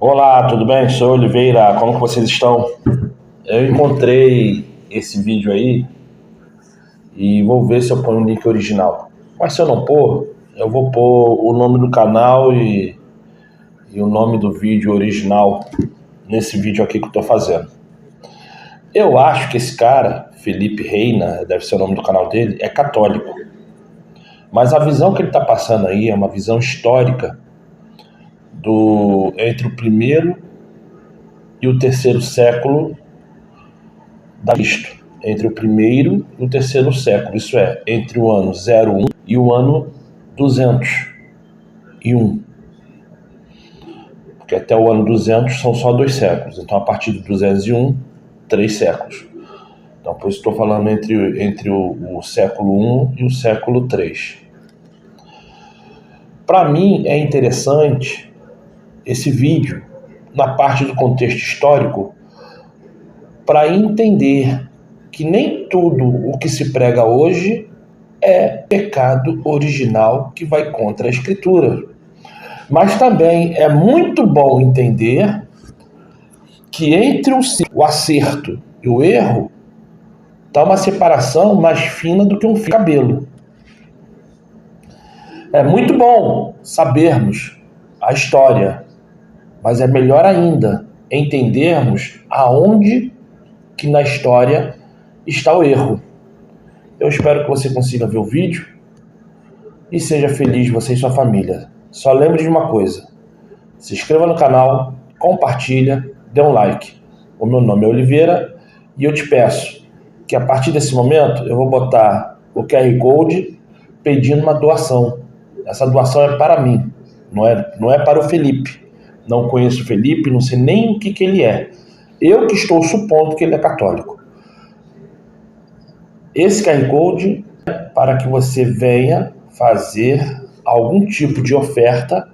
Olá, tudo bem? Sou Oliveira, como que vocês estão? Eu encontrei esse vídeo aí e vou ver se eu ponho o link original. Mas se eu não pôr, eu vou pôr o nome do canal e o nome do vídeo original nesse vídeo aqui que eu tô fazendo. Eu acho que esse cara, Felipe Reina, deve ser o nome do canal dele, é católico. Mas a visão que ele está passando aí é uma visão histórica entre o primeiro e o terceiro século da Cristo, entre o primeiro e o terceiro século, isso é, entre o ano 01 e o ano 201, porque até o ano 200 são só 2 séculos, então a partir de 201, 3 séculos. Então por isso estou falando entre o século 1 e o século 3. Para mim é interessante esse vídeo na parte do contexto histórico para entender que nem tudo o que se prega hoje é pecado original que vai contra a Escritura. Mas também é muito bom entender que entre o acerto e o erro está uma separação mais fina do que um fio de cabelo. É muito bom sabermos a história, mas é melhor ainda entendermos aonde que na história está o erro. Eu espero que você consiga ver o vídeo e seja feliz você e sua família. Só lembre de uma coisa: se inscreva no canal, compartilha, dê um like. O meu nome é Oliveira e eu te peço que a partir desse momento eu vou botar o QR Code pedindo uma doação. Essa doação é para mim, não é para o Felipe. Não conheço o Felipe, não sei nem o que ele é. Eu que estou supondo que ele é católico. Esse QR Code é para que você venha fazer algum tipo de oferta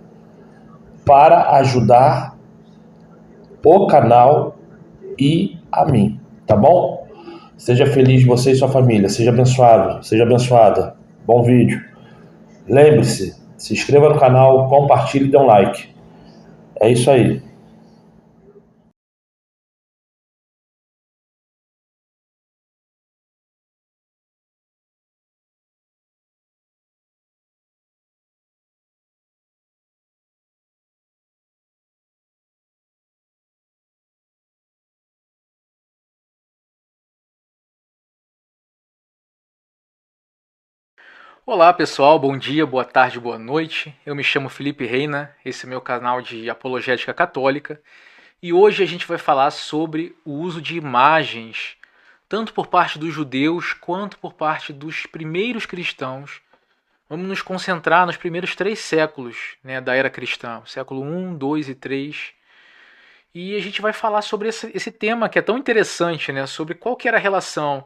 para ajudar o canal e a mim, tá bom? Seja feliz você e sua família, seja abençoado, seja abençoada. Bom vídeo. Lembre-se, se inscreva no canal, compartilhe e dê um like. É isso aí. Olá pessoal, bom dia, boa tarde, boa noite. Eu me chamo Felipe Reina, esse é meu canal de apologética católica e hoje a gente vai falar sobre o uso de imagens, tanto por parte dos judeus quanto por parte dos primeiros cristãos. Vamos nos concentrar nos primeiros 3 séculos, né, da era cristã, século 1, 2 e 3. E a gente vai falar sobre esse tema que é tão interessante, né, sobre qual que era a relação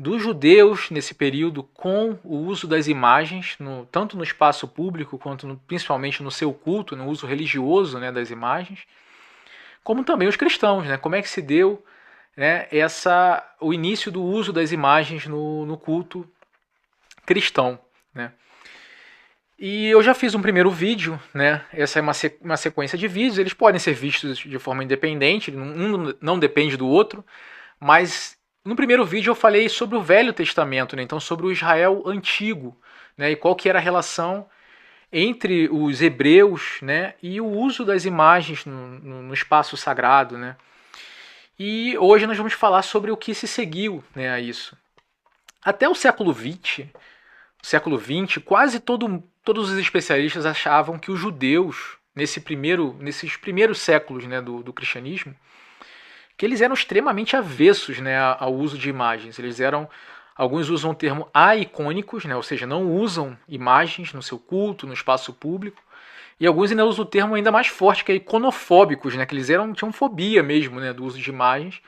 dos judeus nesse período com o uso das imagens, tanto no espaço público quanto principalmente no seu culto, no uso religioso, né, das imagens, como também os cristãos, né, como é que se deu, né, o início do uso das imagens no culto cristão. Né. E eu já fiz um primeiro vídeo, né, essa é uma sequência de vídeos, eles podem ser vistos de forma independente, um não depende do outro, mas no primeiro vídeo eu falei sobre o Velho Testamento, né? Então sobre o Israel antigo, né? E qual que era a relação entre os hebreus, né? E o uso das imagens no espaço sagrado, né? E hoje nós vamos falar sobre o que se seguiu, né, a isso. Até o século XX, quase todos os especialistas achavam que os judeus, nesses primeiros séculos, né, do cristianismo, que eles eram extremamente avessos, né, ao uso de imagens. Alguns usam o termo aicônicos, né, ou seja, não usam imagens no seu culto, no espaço público, e alguns ainda usam o termo ainda mais forte, que é iconofóbicos, né, que eles tinham fobia mesmo, né, do uso de imagens,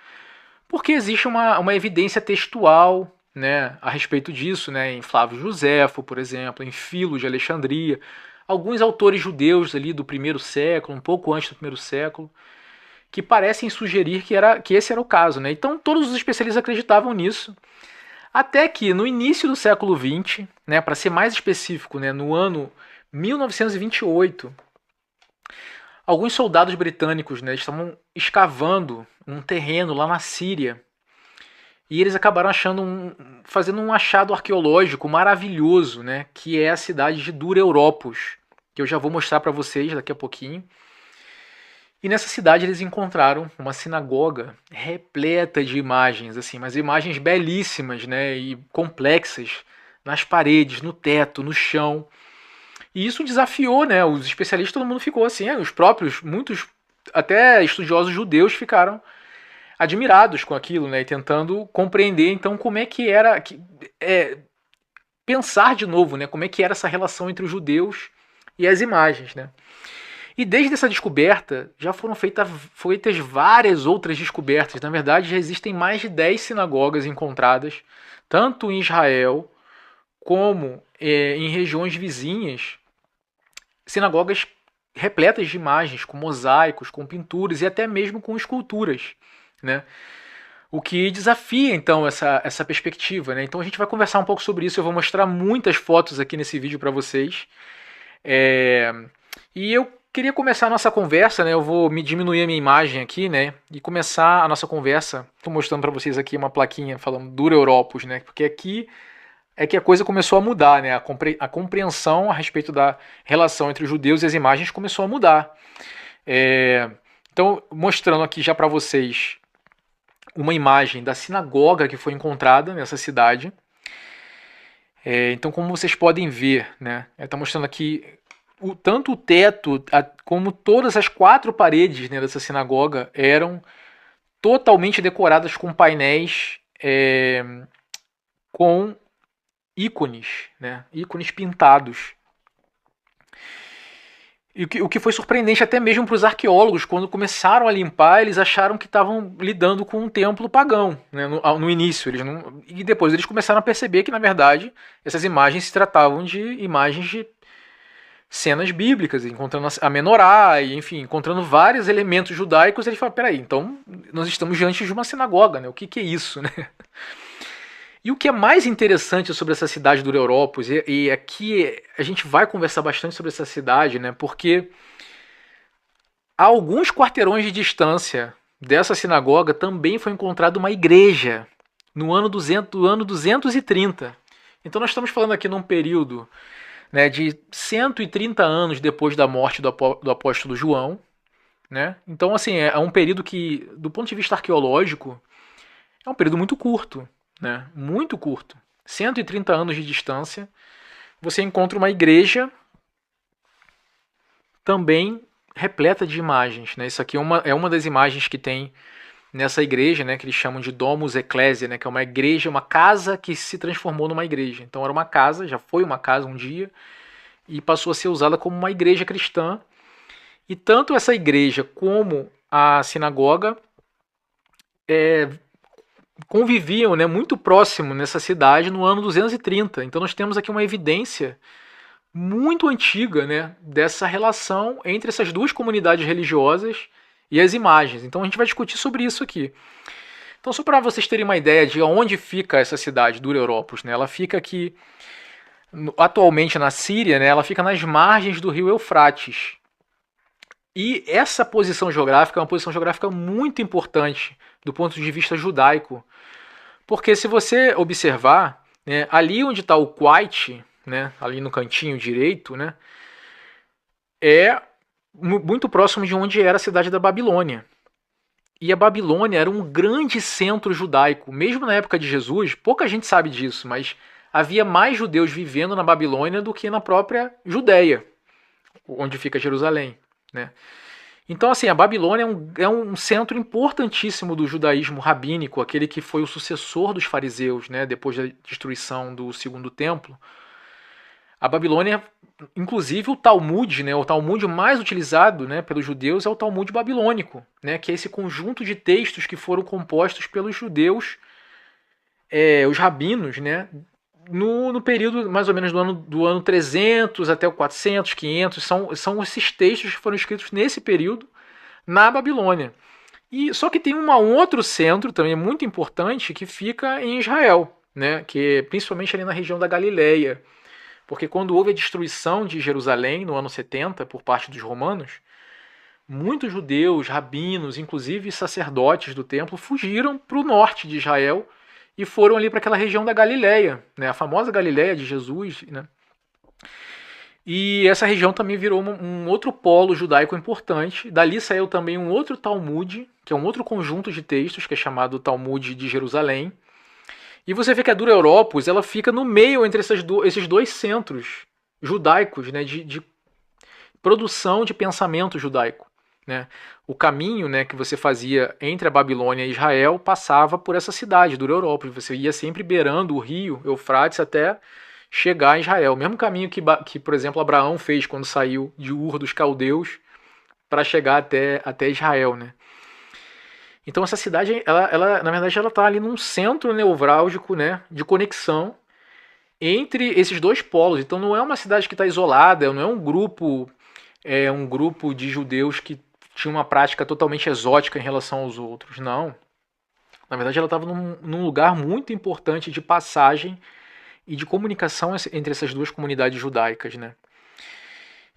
porque existe uma evidência textual, né, a respeito disso, né, em Flávio Joséfo, por exemplo, em Filo de Alexandria, alguns autores judeus ali do primeiro século, um pouco antes do primeiro século, que parecem sugerir que esse era o caso. Né? Então todos os especialistas acreditavam nisso, até que no início do século XX, né, para ser mais específico, né, no ano 1928, alguns soldados britânicos, né, estavam escavando um terreno lá na Síria. E eles acabaram fazendo um achado arqueológico maravilhoso, né, que é a cidade de Dura Europos, que eu já vou mostrar para vocês daqui a pouquinho. E nessa cidade eles encontraram uma sinagoga repleta de imagens, assim, mas imagens belíssimas, né, e complexas, nas paredes, no teto, no chão. E isso desafiou, né, os especialistas, todo mundo ficou assim, os próprios, muitos, até estudiosos judeus ficaram admirados com aquilo, né, e tentando compreender então como é que era, pensar de novo, né, como é que era essa relação entre os judeus e as imagens, né. E desde essa descoberta já foram feitas várias outras descobertas. Na verdade, já existem mais de 10 sinagogas encontradas, tanto em Israel como em regiões vizinhas, sinagogas repletas de imagens, com mosaicos, com pinturas e até mesmo com esculturas, né? O que desafia, então, essa perspectiva, né? Então a gente vai conversar um pouco sobre isso, eu vou mostrar muitas fotos aqui nesse vídeo para vocês. E eu queria começar a nossa conversa, né? Eu vou me diminuir a minha imagem aqui, né? E começar a nossa conversa. Estou mostrando para vocês aqui uma plaquinha falando Dura Europos, né? Porque aqui é que a coisa começou a mudar, né? A compreensão a respeito da relação entre os judeus e as imagens começou a mudar. Então, mostrando aqui já para vocês uma imagem da sinagoga que foi encontrada nessa cidade. Então, como vocês podem ver, né? Está mostrando aqui tanto o teto como todas as 4 paredes, né, dessa sinagoga eram totalmente decoradas com painéis com ícones, né, ícones pintados. E o que foi surpreendente até mesmo para os arqueólogos, quando começaram a limpar, eles acharam que estavam lidando com um templo pagão, né, no início. E depois eles começaram a perceber que, na verdade, essas imagens se tratavam de imagens de cenas bíblicas, encontrando a menorá, e, enfim, encontrando vários elementos judaicos. Ele fala, peraí, então nós estamos diante de uma sinagoga, né? O que é isso, né? E o que é mais interessante sobre essa cidade do Europos, e aqui a gente vai conversar bastante sobre essa cidade, né? Porque a alguns quarteirões de distância dessa sinagoga também foi encontrada uma igreja no ano 230. Então nós estamos falando aqui num período, né, de 130 anos depois da morte do apóstolo João, né? Então, assim, é um período que, do ponto de vista arqueológico, é um período muito curto, né? Muito curto. 130 anos de distância, você encontra uma igreja também repleta de imagens, né? Isso aqui é uma das imagens que tem nessa igreja, né, que eles chamam de Domus Ecclesiae, né, que é uma igreja, uma casa que se transformou numa igreja. Então era uma casa, já foi uma casa um dia, e passou a ser usada como uma igreja cristã. E tanto essa igreja como a sinagoga conviviam, né, muito próximo nessa cidade no ano 230. Então nós temos aqui uma evidência muito antiga, né, dessa relação entre essas duas comunidades religiosas e as imagens. Então a gente vai discutir sobre isso aqui. Então, só para vocês terem uma ideia de onde fica essa cidade, Dura Europos, né? Ela fica aqui, atualmente na Síria, né? Ela fica nas margens do rio Eufrates. E essa posição geográfica é uma posição geográfica muito importante do ponto de vista judaico. Porque se você observar, né, ali onde está o Kuwait, né, ali no cantinho direito, né, é muito próximo de onde era a cidade da Babilônia. E a Babilônia era um grande centro judaico. Mesmo na época de Jesus, pouca gente sabe disso, mas havia mais judeus vivendo na Babilônia do que na própria Judéia, onde fica Jerusalém, né? Então, assim, a Babilônia é um centro importantíssimo do judaísmo rabínico, aquele que foi o sucessor dos fariseus, né, depois da destruição do Segundo Templo. A Babilônia, inclusive o Talmud, né, o Talmud mais utilizado, né, pelos judeus é o Talmud babilônico, né, que é esse conjunto de textos que foram compostos pelos judeus, os rabinos, né, no período mais ou menos do ano 300 até o 400, 500. São esses textos que foram escritos nesse período na Babilônia. E só que tem um outro centro também muito importante que fica em Israel, né, que é principalmente ali na região da Galileia. Porque quando houve a destruição de Jerusalém no ano 70 por parte dos romanos, muitos judeus, rabinos, inclusive sacerdotes do templo, fugiram para o norte de Israel e foram ali para aquela região da Galileia, né, a famosa Galileia de Jesus, né? E essa região também virou um outro polo judaico importante. Dali saiu também um outro Talmud, que é um outro conjunto de textos, que é chamado Talmud de Jerusalém. E você vê que a Dura Europos, ela fica no meio entre esses dois centros judaicos, né, de produção de pensamento judaico, né? O caminho, né, que você fazia entre a Babilônia e Israel passava por essa cidade, Dura Europos. Você ia sempre beirando o rio Eufrates até chegar em Israel. O mesmo caminho que, por exemplo, Abraão fez quando saiu de Ur dos Caldeus para chegar até Israel, né? Então essa cidade, na verdade, ela está ali num centro nevrálgico, né, de conexão entre esses dois polos. Então não é uma cidade que está isolada, não é um grupo de judeus que tinha uma prática totalmente exótica em relação aos outros. Não. Na verdade, ela estava num lugar muito importante de passagem e de comunicação entre essas duas comunidades judaicas, né?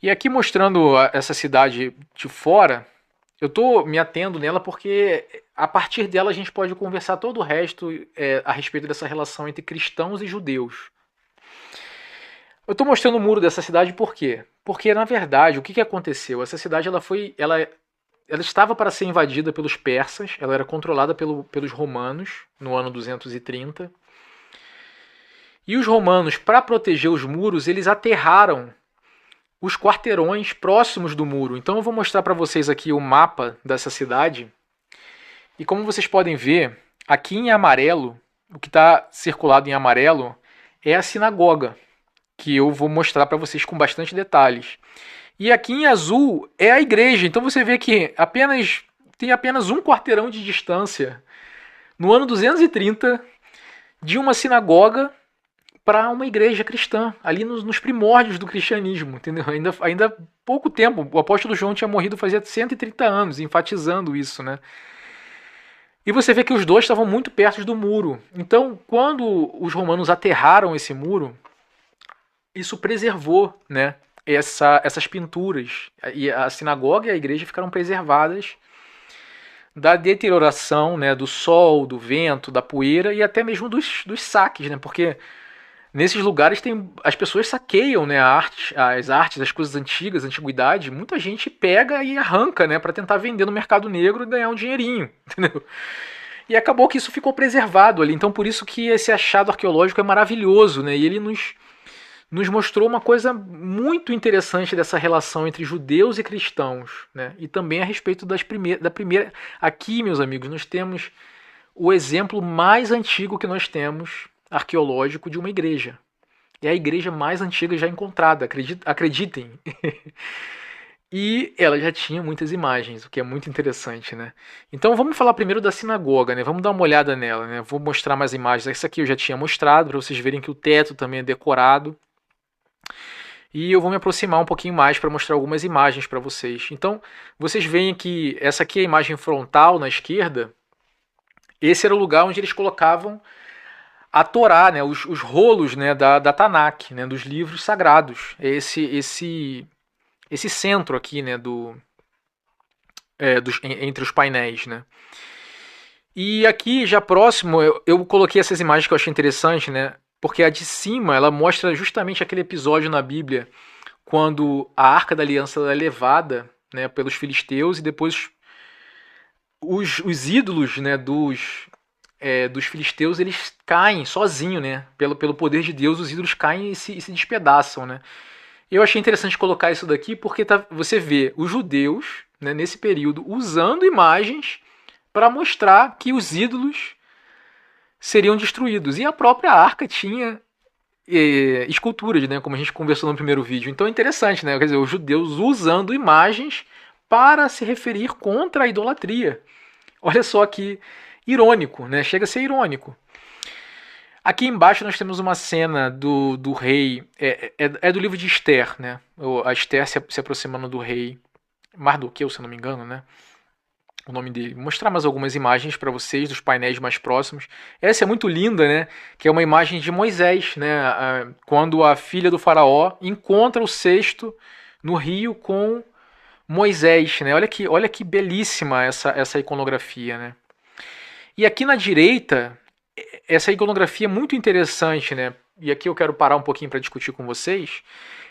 E aqui mostrando essa cidade de fora, eu estou me atendo nela porque a partir dela a gente pode conversar todo o resto a respeito dessa relação entre cristãos e judeus. Eu estou mostrando o muro dessa cidade por quê? Porque, na verdade, o que aconteceu? Essa cidade ela estava para ser invadida pelos persas, ela era controlada pelos romanos no ano 230. E os romanos, para proteger os muros, eles aterraram os quarteirões próximos do muro. Então eu vou mostrar para vocês aqui o mapa dessa cidade. E como vocês podem ver, aqui em amarelo, o que está circulado em amarelo é a sinagoga, que eu vou mostrar para vocês com bastante detalhes. E aqui em azul é a igreja. Então você vê que tem apenas um quarteirão de distância, no ano 230, de uma sinagoga para uma igreja cristã, ali nos primórdios do cristianismo, entendeu? Ainda há pouco tempo, o apóstolo João tinha morrido fazia 130 anos, enfatizando isso, né? E você vê que os dois estavam muito perto do muro. Então, quando os romanos aterraram esse muro, isso preservou, né, essas pinturas. E a sinagoga e a igreja ficaram preservadas da deterioração, né, do sol, do vento, da poeira e até mesmo dos saques, né? Porque nesses lugares as pessoas saqueiam, né, as artes, as coisas antigas, a antiguidade. Muita gente pega e arranca, né, para tentar vender no mercado negro e ganhar um dinheirinho, entendeu? E acabou que isso ficou preservado ali. Então por isso que esse achado arqueológico é maravilhoso, né? E ele nos mostrou uma coisa muito interessante dessa relação entre judeus e cristãos, né? E também a respeito da primeira. Aqui, meus amigos, nós temos o exemplo mais antigo que nós temos arqueológico de uma igreja. É a igreja mais antiga já encontrada, acreditem. E ela já tinha muitas imagens, o que é muito interessante, né? Então vamos falar primeiro da sinagoga, né? Vamos dar uma olhada nela, né? Vou mostrar mais imagens. Essa aqui eu já tinha mostrado, para vocês verem que o teto também é decorado. E eu vou me aproximar um pouquinho mais para mostrar algumas imagens para vocês. Então, vocês veem que essa aqui é a imagem frontal na esquerda. Esse era o lugar onde eles colocavam a Torá, né, os rolos, né, da Tanakh, né, dos livros sagrados. Esse centro aqui, né, entre os painéis, né. E aqui, já próximo, eu coloquei essas imagens que eu achei interessante, né, porque a de cima ela mostra justamente aquele episódio na Bíblia quando a Arca da Aliança é levada, né, pelos filisteus e depois os ídolos, né, dos filisteus, eles caem sozinhos, né? Pelo poder de Deus, os ídolos caem e se despedaçam, né? Eu achei interessante colocar isso daqui porque você vê os judeus, né, nesse período usando imagens para mostrar que os ídolos seriam destruídos. E a própria arca tinha esculturas, né, como a gente conversou no primeiro vídeo. Então é interessante, né? Quer dizer, os judeus usando imagens para se referir contra a idolatria. Olha só que irônico, né? Chega a ser irônico. Aqui embaixo nós temos uma cena do rei, é do livro de Esther, né? A Esther se aproximando do rei Mardoqueu, se eu não me engano, né? O nome dele. Vou mostrar mais algumas imagens para vocês dos painéis mais próximos. Essa é muito linda, né? Que é uma imagem de Moisés, né? Quando a filha do faraó encontra o cesto no rio com Moisés, né? Olha que belíssima essa iconografia, né? E aqui na direita, essa iconografia é muito interessante, né? E aqui eu quero parar um pouquinho para discutir com vocês.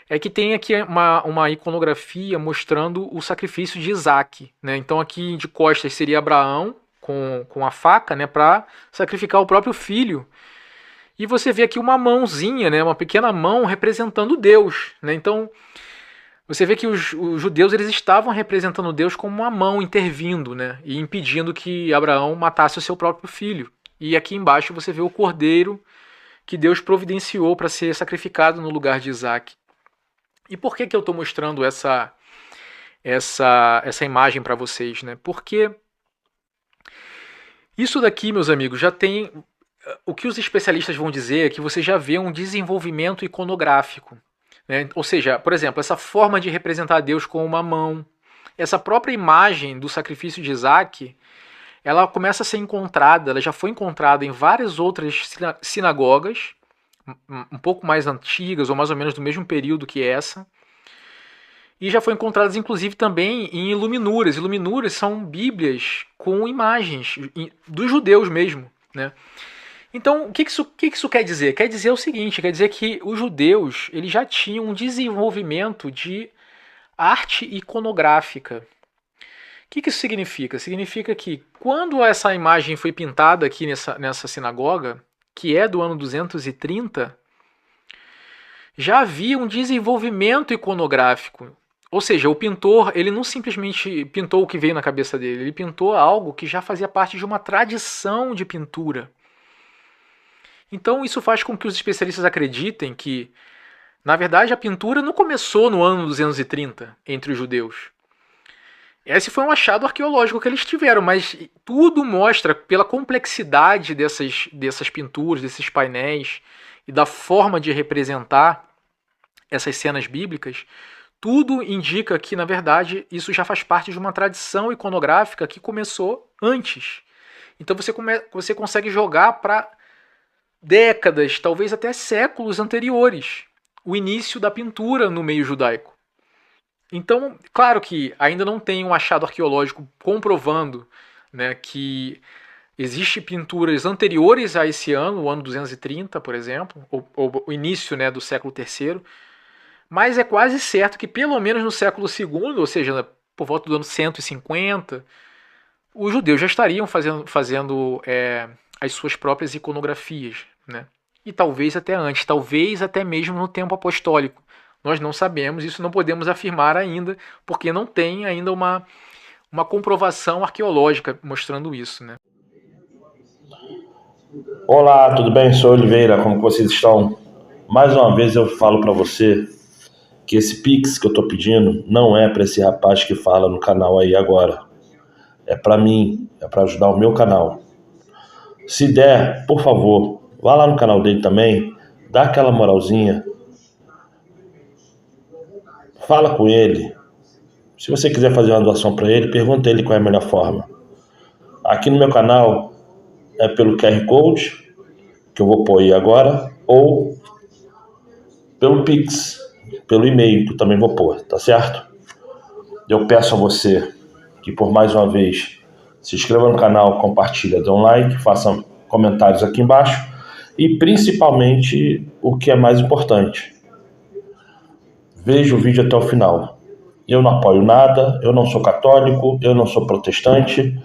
É que tem aqui uma iconografia mostrando o sacrifício de Isaac, né? Então aqui de costas seria Abraão com a faca, né? Para sacrificar o próprio filho. E você vê aqui uma mãozinha, né? Uma pequena mão representando Deus, né? Então você vê que os judeus eles estavam representando Deus como uma mão intervindo, né? E impedindo que Abraão matasse o seu próprio filho. E aqui embaixo você vê o cordeiro que Deus providenciou para ser sacrificado no lugar de Isaac. E por que eu estou mostrando essa imagem para vocês, né? Porque isso daqui, meus amigos, já tem... O que os especialistas vão dizer é que você já vê um desenvolvimento iconográfico, né? Ou seja, por exemplo, essa forma de representar Deus com uma mão, essa própria imagem do sacrifício de Isaac, ela começa a ser encontrada, ela já foi encontrada em várias outras sinagogas, um pouco mais antigas, ou mais ou menos do mesmo período que essa, e já foi encontradas inclusive também em iluminuras. Iluminuras são bíblias com imagens dos judeus mesmo, né? Então, o que isso quer dizer? Quer dizer o seguinte, quer dizer que os judeus eles já tinham um desenvolvimento de arte iconográfica. O que isso significa? Significa que quando essa imagem foi pintada aqui nessa sinagoga, que é do ano 230, já havia um desenvolvimento iconográfico. Ou seja, o pintor ele não simplesmente pintou o que veio na cabeça dele, ele pintou algo que já fazia parte de uma tradição de pintura. Então isso faz com que os especialistas acreditem que, na verdade, a pintura não começou no ano 230 entre os judeus. Esse foi um achado arqueológico que eles tiveram, mas tudo mostra, pela complexidade dessas pinturas, desses painéis e da forma de representar essas cenas bíblicas, tudo indica que, na verdade, isso já faz parte de uma tradição iconográfica que começou antes. Então você consegue jogar para décadas, talvez até séculos anteriores, o início da pintura no meio judaico. Então, claro que ainda não tem um achado arqueológico comprovando, né, que existem pinturas anteriores a esse ano, o ano 230, por exemplo, ou o início, né, do século III, mas é quase certo que pelo menos no século II, ou seja, por volta do ano 150, os judeus já estariam fazendo as suas próprias iconografias, né? E talvez até antes, talvez até mesmo no tempo apostólico. Nós não sabemos, isso não podemos afirmar ainda, porque não tem ainda uma comprovação arqueológica mostrando isso, né? Olá, tudo bem? Sou Oliveira, como vocês estão? Mais uma vez eu falo para você que esse Pix que eu tô pedindo não é para esse rapaz que fala no canal aí agora. É para mim, é para ajudar o meu canal. Se der, por favor, vá lá no canal dele também, dá aquela moralzinha, fala com ele. Se você quiser fazer uma doação para ele, pergunta ele qual é a melhor forma. Aqui no meu canal é pelo QR Code, que eu vou pôr aí agora, ou pelo Pix, pelo e-mail, que eu também vou pôr, tá certo? Eu peço a você que, por mais uma vez, se inscreva no canal, compartilha, dê um like, faça comentários aqui embaixo e, principalmente, o que é mais importante, veja o vídeo até o final. Eu não apoio nada, eu não sou católico, eu não sou protestante,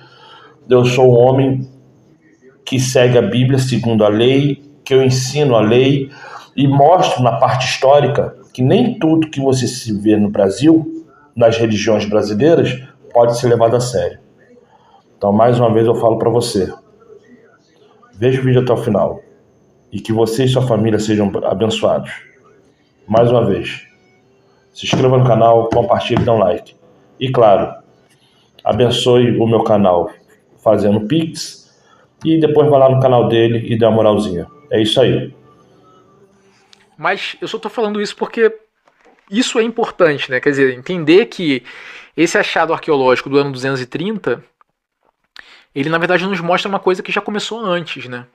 eu sou um homem que segue a Bíblia segundo a lei, que eu ensino a lei e mostro na parte histórica que nem tudo que você se vê no Brasil, nas religiões brasileiras, pode ser levado a sério. Então, mais uma vez eu falo para você, veja o vídeo até o final e que você e sua família sejam abençoados. Mais uma vez, se inscreva no canal, compartilhe e dê um like. E claro, abençoe o meu canal fazendo Pix e depois vai lá no canal dele e dê uma moralzinha. É isso aí. Mas eu só estou falando isso porque isso é importante, né? Quer dizer, entender que esse achado arqueológico do ano 230, ele na verdade nos mostra uma coisa que já começou antes, né?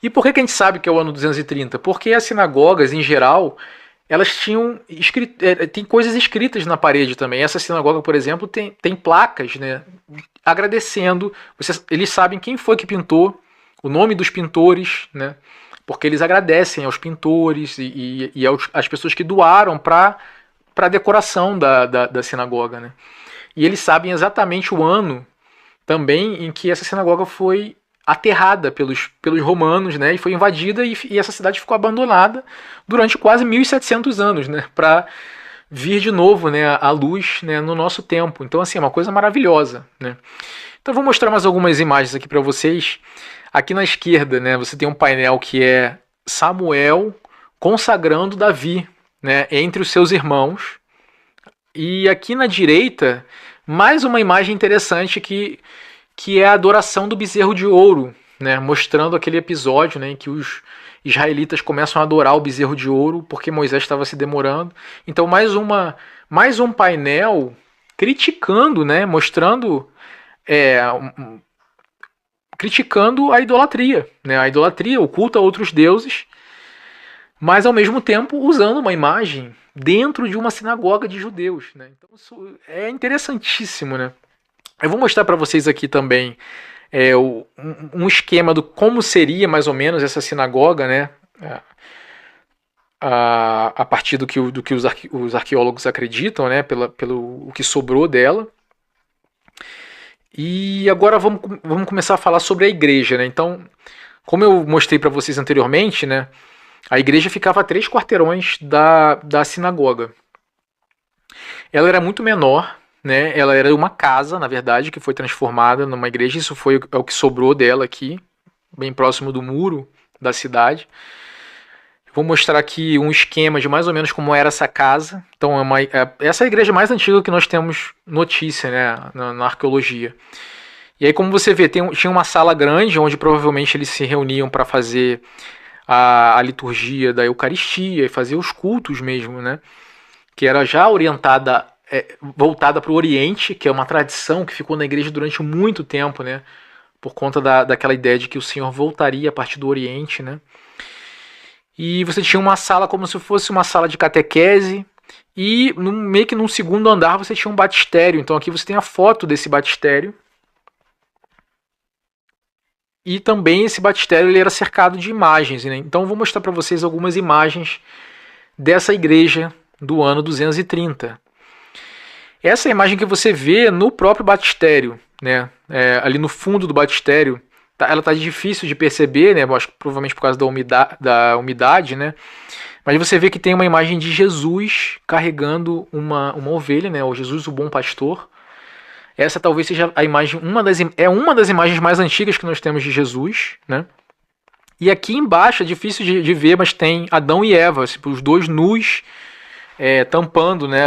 E por que a gente sabe que é o ano 230? Porque as sinagogas, em geral, elas tinham tem coisas escritas na parede também. Essa sinagoga, por exemplo, tem placas, né, agradecendo. Eles sabem quem foi que pintou, o nome dos pintores, né, porque eles agradecem aos pintores e às pessoas que doaram para a decoração da sinagoga, né. E eles sabem exatamente o ano também em que essa sinagoga foi aterrada pelos romanos, né, e foi invadida, e essa cidade ficou abandonada durante quase 1700 anos, né, para vir de novo, né, à luz, né, no nosso tempo. Então, assim, é uma coisa maravilhosa, né. Então, eu vou mostrar mais algumas imagens aqui para vocês. Aqui na esquerda, né, você tem um painel que é Samuel consagrando Davi, né, entre os seus irmãos. E aqui na direita, mais uma imagem interessante que é a adoração do bezerro de ouro, né, mostrando aquele episódio, né, em que os israelitas começam a adorar o bezerro de ouro porque Moisés estava se demorando. Então mais um painel criticando, né, mostrando, criticando a idolatria, né, o culto a outros deuses, mas ao mesmo tempo usando uma imagem dentro de uma sinagoga de judeus, né. Então isso é interessantíssimo, né. Eu vou mostrar para vocês aqui também um esquema do como seria mais ou menos essa sinagoga, né, a partir do que os arqueólogos acreditam, né, pelo o que sobrou dela. E agora vamos começar a falar sobre a igreja, né. Então, como eu mostrei para vocês anteriormente, né, a igreja ficava a 3 quarteirões da sinagoga. Ela era muito menor, né? Ela era uma casa, na verdade, que foi transformada numa igreja. Isso foi o que sobrou dela aqui, bem próximo do muro da cidade. Vou mostrar aqui um esquema de mais ou menos como era essa casa. Então, essa é a igreja mais antiga que nós temos notícia, né, na arqueologia. E aí, como você vê, tinha uma sala grande onde provavelmente eles se reuniam para fazer a liturgia da Eucaristia e fazer os cultos mesmo, né? Que era já orientada, voltada para o Oriente, que é uma tradição que ficou na igreja durante muito tempo, né? Por conta daquela ideia de que o Senhor voltaria a partir do Oriente, né? E você tinha uma sala como se fosse uma sala de catequese, e meio que num segundo andar você tinha um batistério. Então aqui você tem a foto desse batistério. E também esse batistério ele era cercado de imagens, né? Então eu vou mostrar para vocês algumas imagens dessa igreja do ano 230. Essa imagem que você vê no próprio batistério, né? Ali no fundo do batistério, ela está difícil de perceber, né? Acho que provavelmente por causa da umidade, né? Mas você vê que tem uma imagem de Jesus carregando uma ovelha, né? O Jesus, o bom pastor. Essa talvez seja a imagem, uma das imagens mais antigas que nós temos de Jesus, né? E aqui embaixo é difícil de ver, mas tem Adão e Eva, tipo, os dois nus, tampando, né,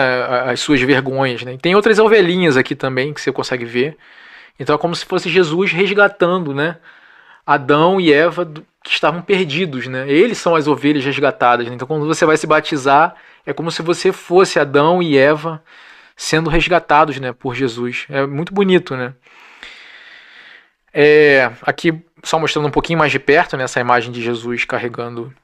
as suas vergonhas, né? E tem outras ovelhinhas aqui também que você consegue ver. Então é como se fosse Jesus resgatando, né, Adão e Eva que estavam perdidos, né? Eles são as ovelhas resgatadas, né? Então quando você vai se batizar, é como se você fosse Adão e Eva sendo resgatados, né, por Jesus. É muito bonito, né? Aqui só mostrando um pouquinho mais de perto, né, essa imagem de Jesus carregando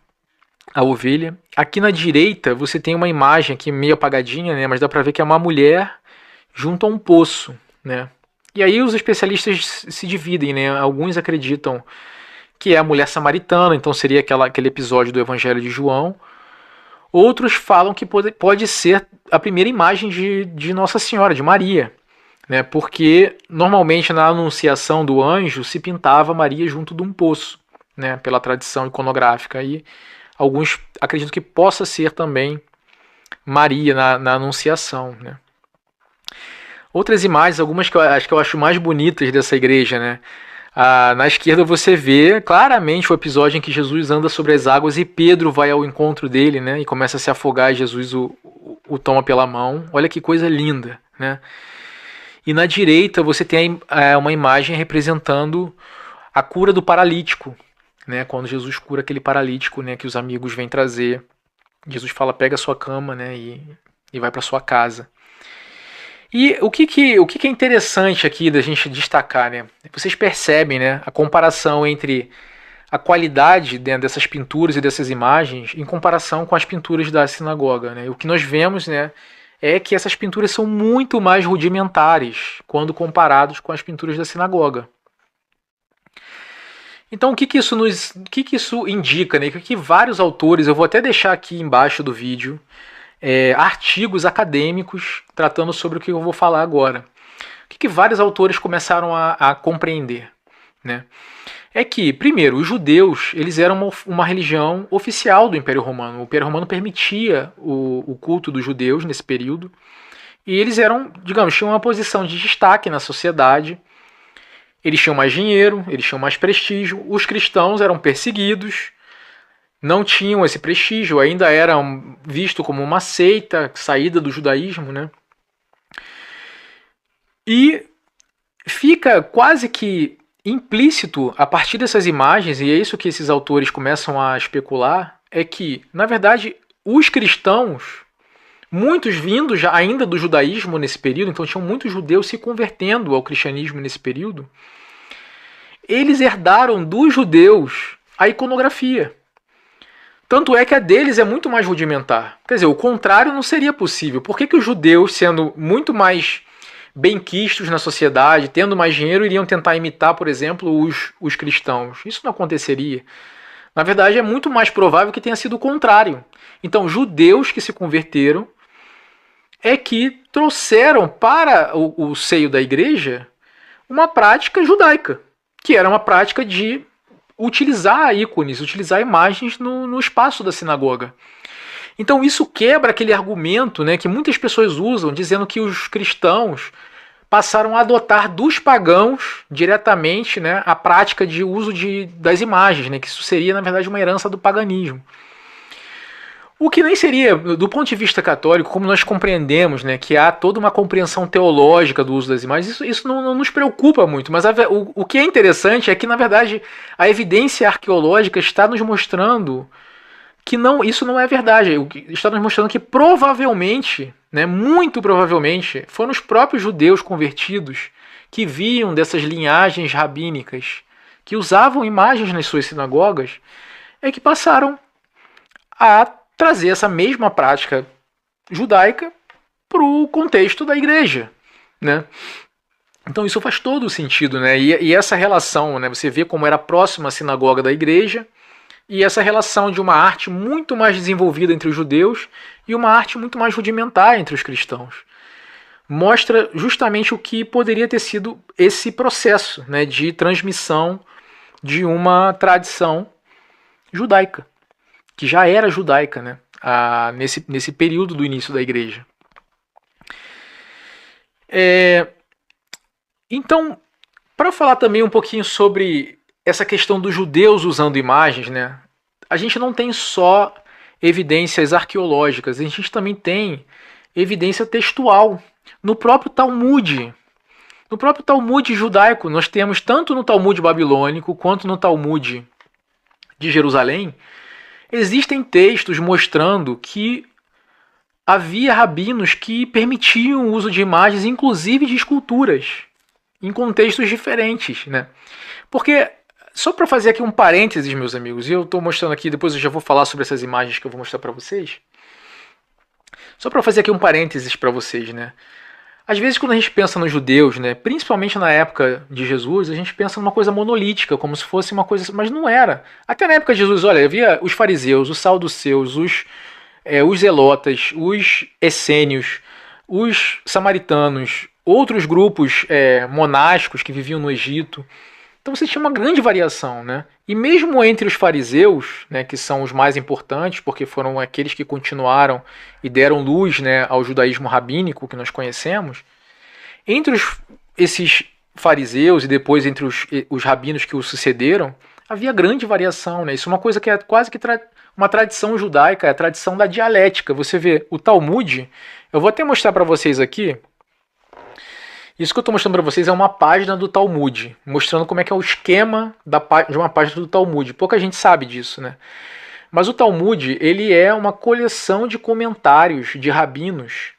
a ovelha. Aqui na direita você tem uma imagem aqui meio apagadinha, né, mas dá para ver que é uma mulher junto a um poço, né? E aí os especialistas se dividem, né? Alguns acreditam que é a mulher samaritana, então seria aquele episódio do Evangelho de João. Outros falam que pode ser a primeira imagem de Nossa Senhora, de Maria, né? Porque normalmente na anunciação do anjo se pintava Maria junto de um poço, né? Pela tradição iconográfica. E alguns acreditam que possa ser também Maria na anunciação, né? Outras imagens, algumas que eu acho mais bonitas dessa igreja, né? Na esquerda você vê claramente o episódio em que Jesus anda sobre as águas e Pedro vai ao encontro dele, né? E começa a se afogar e Jesus o toma pela mão. Olha que coisa linda, né? E na direita você tem uma imagem representando a cura do paralítico, né? Quando Jesus cura aquele paralítico, né? Que os amigos vêm trazer. Jesus fala, pega a sua cama, né? E vai para sua casa. E o que é interessante aqui da gente destacar, né? Vocês percebem, né, a comparação entre a qualidade dessas pinturas e dessas imagens em comparação com as pinturas da sinagoga, né? O que nós vemos, né, é que essas pinturas são muito mais rudimentares quando comparados com as pinturas da sinagoga. Então, o que isso indica, né? Que vários autores, eu vou até deixar aqui embaixo do vídeo, artigos acadêmicos tratando sobre o que eu vou falar agora. O que vários autores começaram a compreender, né? É que, primeiro, os judeus eles eram uma religião oficial do Império Romano. O Império Romano permitia o culto dos judeus nesse período. E eles eram, digamos, tinham uma posição de destaque na sociedade. Eles tinham mais dinheiro, eles tinham mais prestígio. Os cristãos eram perseguidos, não tinham esse prestígio, ainda eram vistos como uma seita, saída do judaísmo, né? E fica quase que implícito a partir dessas imagens, e é isso que esses autores começam a especular, é que, na verdade, os cristãos, muitos vindos ainda do judaísmo nesse período, então tinham muitos judeus se convertendo ao cristianismo nesse período, eles herdaram dos judeus a iconografia. Tanto é que a deles é muito mais rudimentar. Quer dizer, o contrário não seria possível. Por que os judeus, sendo muito mais benquistos na sociedade, tendo mais dinheiro, iriam tentar imitar, por exemplo, os cristãos? Isso não aconteceria. Na verdade, é muito mais provável que tenha sido o contrário. Então, judeus que se converteram é que trouxeram para o seio da igreja uma prática judaica, que era uma prática de utilizar ícones, utilizar imagens no espaço da sinagoga. Então isso quebra aquele argumento, né, que muitas pessoas usam, dizendo que os cristãos passaram a adotar dos pagãos diretamente, né, a prática de uso das imagens, né, que isso seria, na verdade, uma herança do paganismo. O que nem seria, do ponto de vista católico, como nós compreendemos, né, que há toda uma compreensão teológica do uso das imagens, isso não nos preocupa muito. Mas o que é interessante é que, na verdade, a evidência arqueológica está nos mostrando que isso não é verdade. Está nos mostrando que provavelmente, né, muito provavelmente, foram os próprios judeus convertidos que viam dessas linhagens rabínicas, que usavam imagens nas suas sinagogas, é que passaram a trazer essa mesma prática judaica para o contexto da igreja, né? Então isso faz todo o sentido, né? E essa relação, né? Você vê como era próxima à sinagoga da igreja, e essa relação de uma arte muito mais desenvolvida entre os judeus e uma arte muito mais rudimentar entre os cristãos. Mostra justamente o que poderia ter sido esse processo, né, de transmissão de uma tradição judaica, que já era judaica, né, nesse período do início da igreja. Então, para falar também um pouquinho sobre essa questão dos judeus usando imagens, né, a gente não tem só evidências arqueológicas, a gente também tem evidência textual. No próprio Talmud judaico, nós temos tanto no Talmud babilônico quanto no Talmud de Jerusalém, existem textos mostrando que havia rabinos que permitiam o uso de imagens, inclusive de esculturas, em contextos diferentes, né? Porque, só para fazer aqui um parênteses, meus amigos, e eu estou mostrando aqui, depois eu já vou falar sobre essas imagens que eu vou mostrar para vocês. Só para fazer aqui um parênteses para vocês, né? Às vezes quando a gente pensa nos judeus, né, principalmente na época de Jesus, a gente pensa numa coisa monolítica, como se fosse uma coisa, mas não era. Até na época de Jesus, olha, havia os fariseus, os saduceus, os zelotas, os essênios, os samaritanos, outros grupos monásticos que viviam no Egito. Então você tinha uma grande variação, né? E mesmo entre os fariseus, né, que são os mais importantes, porque foram aqueles que continuaram e deram luz, né, ao judaísmo rabínico que nós conhecemos, entre esses fariseus e depois entre os rabinos que os sucederam, havia grande variação, né? Isso é uma coisa que é quase que uma tradição judaica, é a tradição da dialética. Você vê o Talmud, eu vou até mostrar para vocês aqui. Isso que eu estou mostrando para vocês é uma página do Talmud, mostrando como é que é o esquema de uma página do Talmud. Pouca gente sabe disso, né? Mas o Talmud, ele é uma coleção de comentários de rabinos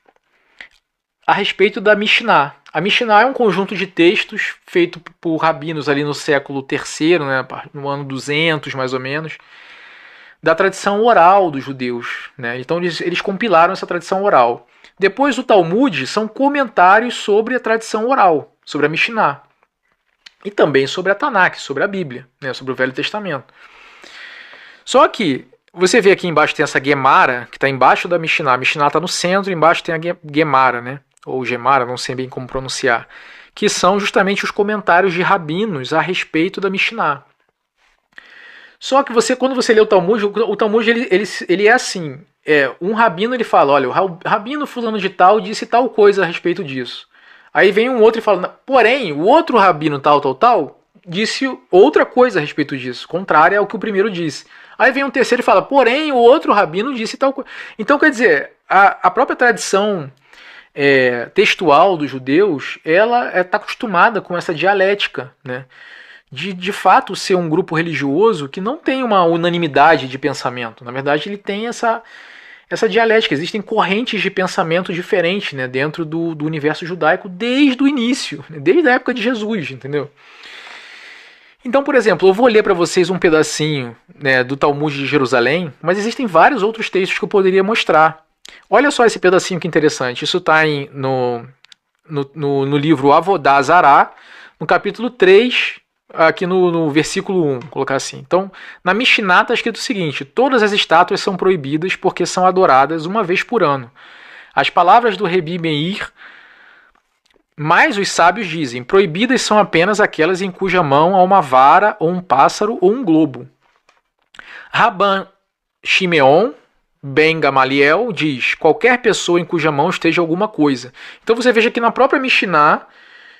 a respeito da Mishnah. A Mishnah é um conjunto de textos feito por rabinos ali no século III, né, no ano 200 mais ou menos, da tradição oral dos judeus, né? Então eles compilaram essa tradição oral. Depois o Talmud são comentários sobre a tradição oral, sobre a Mishnah. E também sobre a Tanakh, sobre a Bíblia, né? Sobre o Velho Testamento. Só que você vê aqui embaixo tem essa Gemara, que está embaixo da Mishnah. A Mishnah está no centro, embaixo tem a Gemara, né? Ou Gemara, não sei bem como pronunciar. Que são justamente os comentários de rabinos a respeito da Mishnah. Só que quando você lê o Talmud ele é assim. Um rabino ele fala, olha, o rabino fulano de tal disse tal coisa a respeito disso. Aí vem um outro e fala, porém, o outro rabino tal, disse outra coisa a respeito disso, contrária ao que o primeiro disse. Aí vem um terceiro e fala, porém, o outro rabino disse tal coisa. Então, quer dizer, a própria tradição textual dos judeus, ela está acostumada com essa dialética, né? De fato ser um grupo religioso que não tem uma unanimidade de pensamento. Na verdade, ele tem essa dialética. Existem correntes de pensamento diferentes, né, dentro do universo judaico desde o início, desde a época de Jesus, entendeu? Então, por exemplo, eu vou ler para vocês um pedacinho, né, do Talmud de Jerusalém, mas existem vários outros textos que eu poderia mostrar. Olha só esse pedacinho que interessante. Isso está no livro Avodá Zará, no capítulo 3, aqui no versículo 1, vou colocar assim. Então, na Mishnah está escrito o seguinte: todas as estátuas são proibidas porque são adoradas uma vez por ano. As palavras do Rebi Meir, mas os sábios dizem, proibidas são apenas aquelas em cuja mão há uma vara, ou um pássaro, ou um globo. Rabban Shimeon Ben Gamaliel diz, qualquer pessoa em cuja mão esteja alguma coisa. Então você veja que na própria Mishnah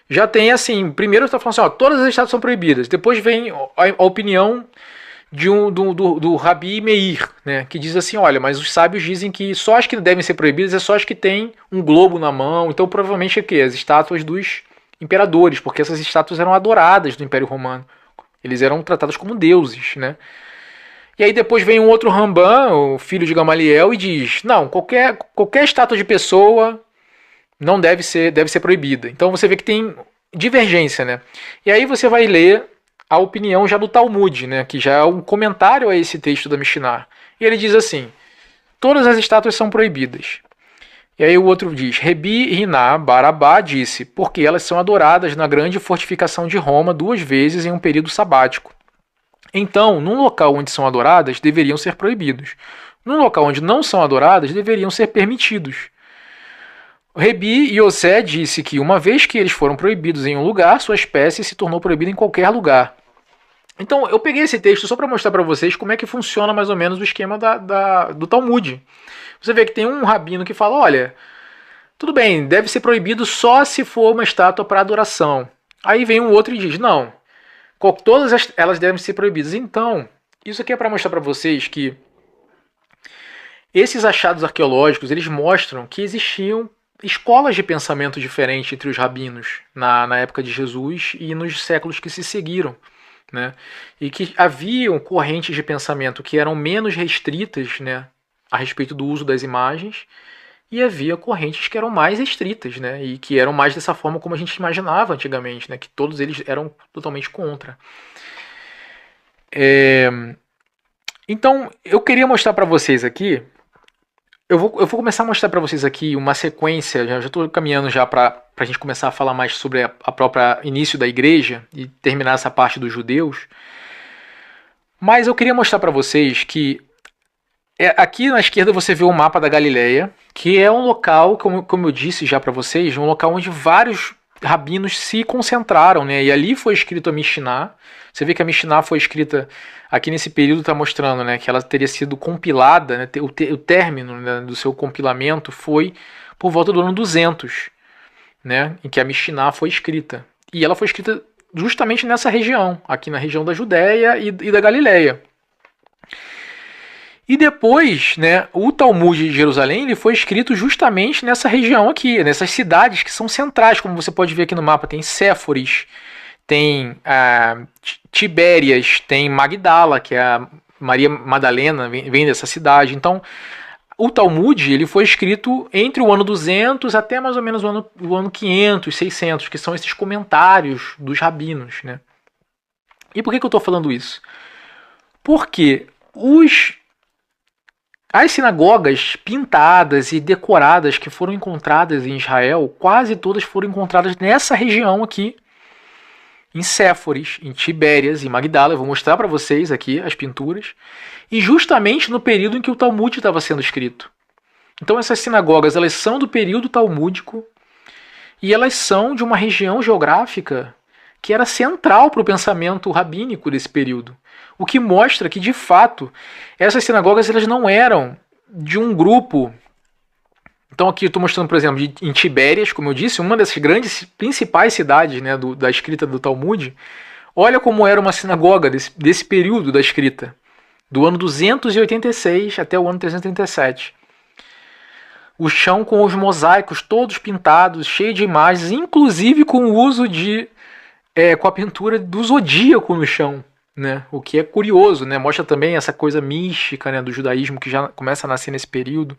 já tem assim, primeiro está falando assim, ó, todas as estátuas são proibidas. Depois vem a opinião do Rabi Meir, né, que diz assim, olha, mas os sábios dizem que só as que devem ser proibidas é só as que têm um globo na mão. Então provavelmente é que as estátuas dos imperadores, porque essas estátuas eram adoradas no Império Romano. Eles eram tratados como deuses, né? E aí depois vem um outro Ramban, o filho de Gamaliel, e diz, não, qualquer estátua de pessoa não deve ser proibida. Então você vê que tem divergência, né? E aí você vai ler a opinião já do Talmud, né? Que já é um comentário a esse texto da Mishnah. E ele diz assim, todas as estátuas são proibidas. E aí o outro diz, Rebi Riná Barabá disse, porque elas são adoradas na grande fortificação de Roma 2 vezes em um período sabático. Então, num local onde são adoradas, deveriam ser proibidos. Num local onde não são adoradas, deveriam ser permitidos. Rebi Yosé disse que uma vez que eles foram proibidos em um lugar, sua espécie se tornou proibida em qualquer lugar. Então eu peguei esse texto só para mostrar para vocês como é que funciona mais ou menos o esquema do Talmud. Você vê que tem um rabino que fala, olha, tudo bem, deve ser proibido só se for uma estátua para adoração. Aí vem um outro e diz, não, todas elas devem ser proibidas. Então, isso aqui é para mostrar para vocês que esses achados arqueológicos, eles mostram que existiam escolas de pensamento diferentes entre os rabinos na época de Jesus e nos séculos que se seguiram, né? E que haviam correntes de pensamento que eram menos restritas, né, a respeito do uso das imagens, e havia correntes que eram mais restritas, né, e que eram mais dessa forma como a gente imaginava antigamente, né, que todos eles eram totalmente contra. Então, eu queria mostrar para vocês aqui. Eu vou começar a mostrar para vocês aqui uma sequência, já estou caminhando já para a gente começar a falar mais sobre a própria início da igreja e terminar essa parte dos judeus. Mas eu queria mostrar para vocês que aqui na esquerda você vê o mapa da Galileia, que é um local, como eu disse já para vocês, um local onde vários rabinos se concentraram, né? E ali foi escrito a Mishnah. Você vê que a Mishnah foi escrita aqui nesse período, está mostrando, né, que ela teria sido compilada, né, o término, né, do seu compilamento foi por volta do ano 200, né, em que a Mishnah foi escrita. E ela foi escrita justamente nessa região, aqui na região da Judéia e da Galileia. E depois, né, o Talmud de Jerusalém ele foi escrito justamente nessa região aqui, nessas cidades que são centrais, como você pode ver aqui no mapa. Tem Séforis, tem Tibérias, tem Magdala, que é a Maria Madalena, vem dessa cidade. Então, o Talmud ele foi escrito entre o ano 200 até mais ou menos o ano 500, 600, que são esses comentários dos rabinos, né? E por que eu estou falando isso? Porque as sinagogas pintadas e decoradas que foram encontradas em Israel, quase todas foram encontradas nessa região aqui, em Séforis, em Tibérias, em Magdala. Eu vou mostrar para vocês aqui as pinturas. E justamente no período em que o Talmud estava sendo escrito. Então essas sinagogas elas são do período talmúdico e elas são de uma região geográfica que era central para o pensamento rabínico desse período. O que mostra que, de fato, essas sinagogas elas não eram de um grupo. Então aqui eu estou mostrando, por exemplo, em Tibérias, como eu disse, uma dessas grandes, principais cidades, né, da escrita do Talmud. Olha como era uma sinagoga desse período da escrita, do ano 286 até o ano 337. O chão com os mosaicos todos pintados, cheio de imagens, inclusive com o uso com a pintura do zodíaco no chão, né? O que é curioso, né? Mostra também essa coisa mística, né, do judaísmo que já começa a nascer nesse período.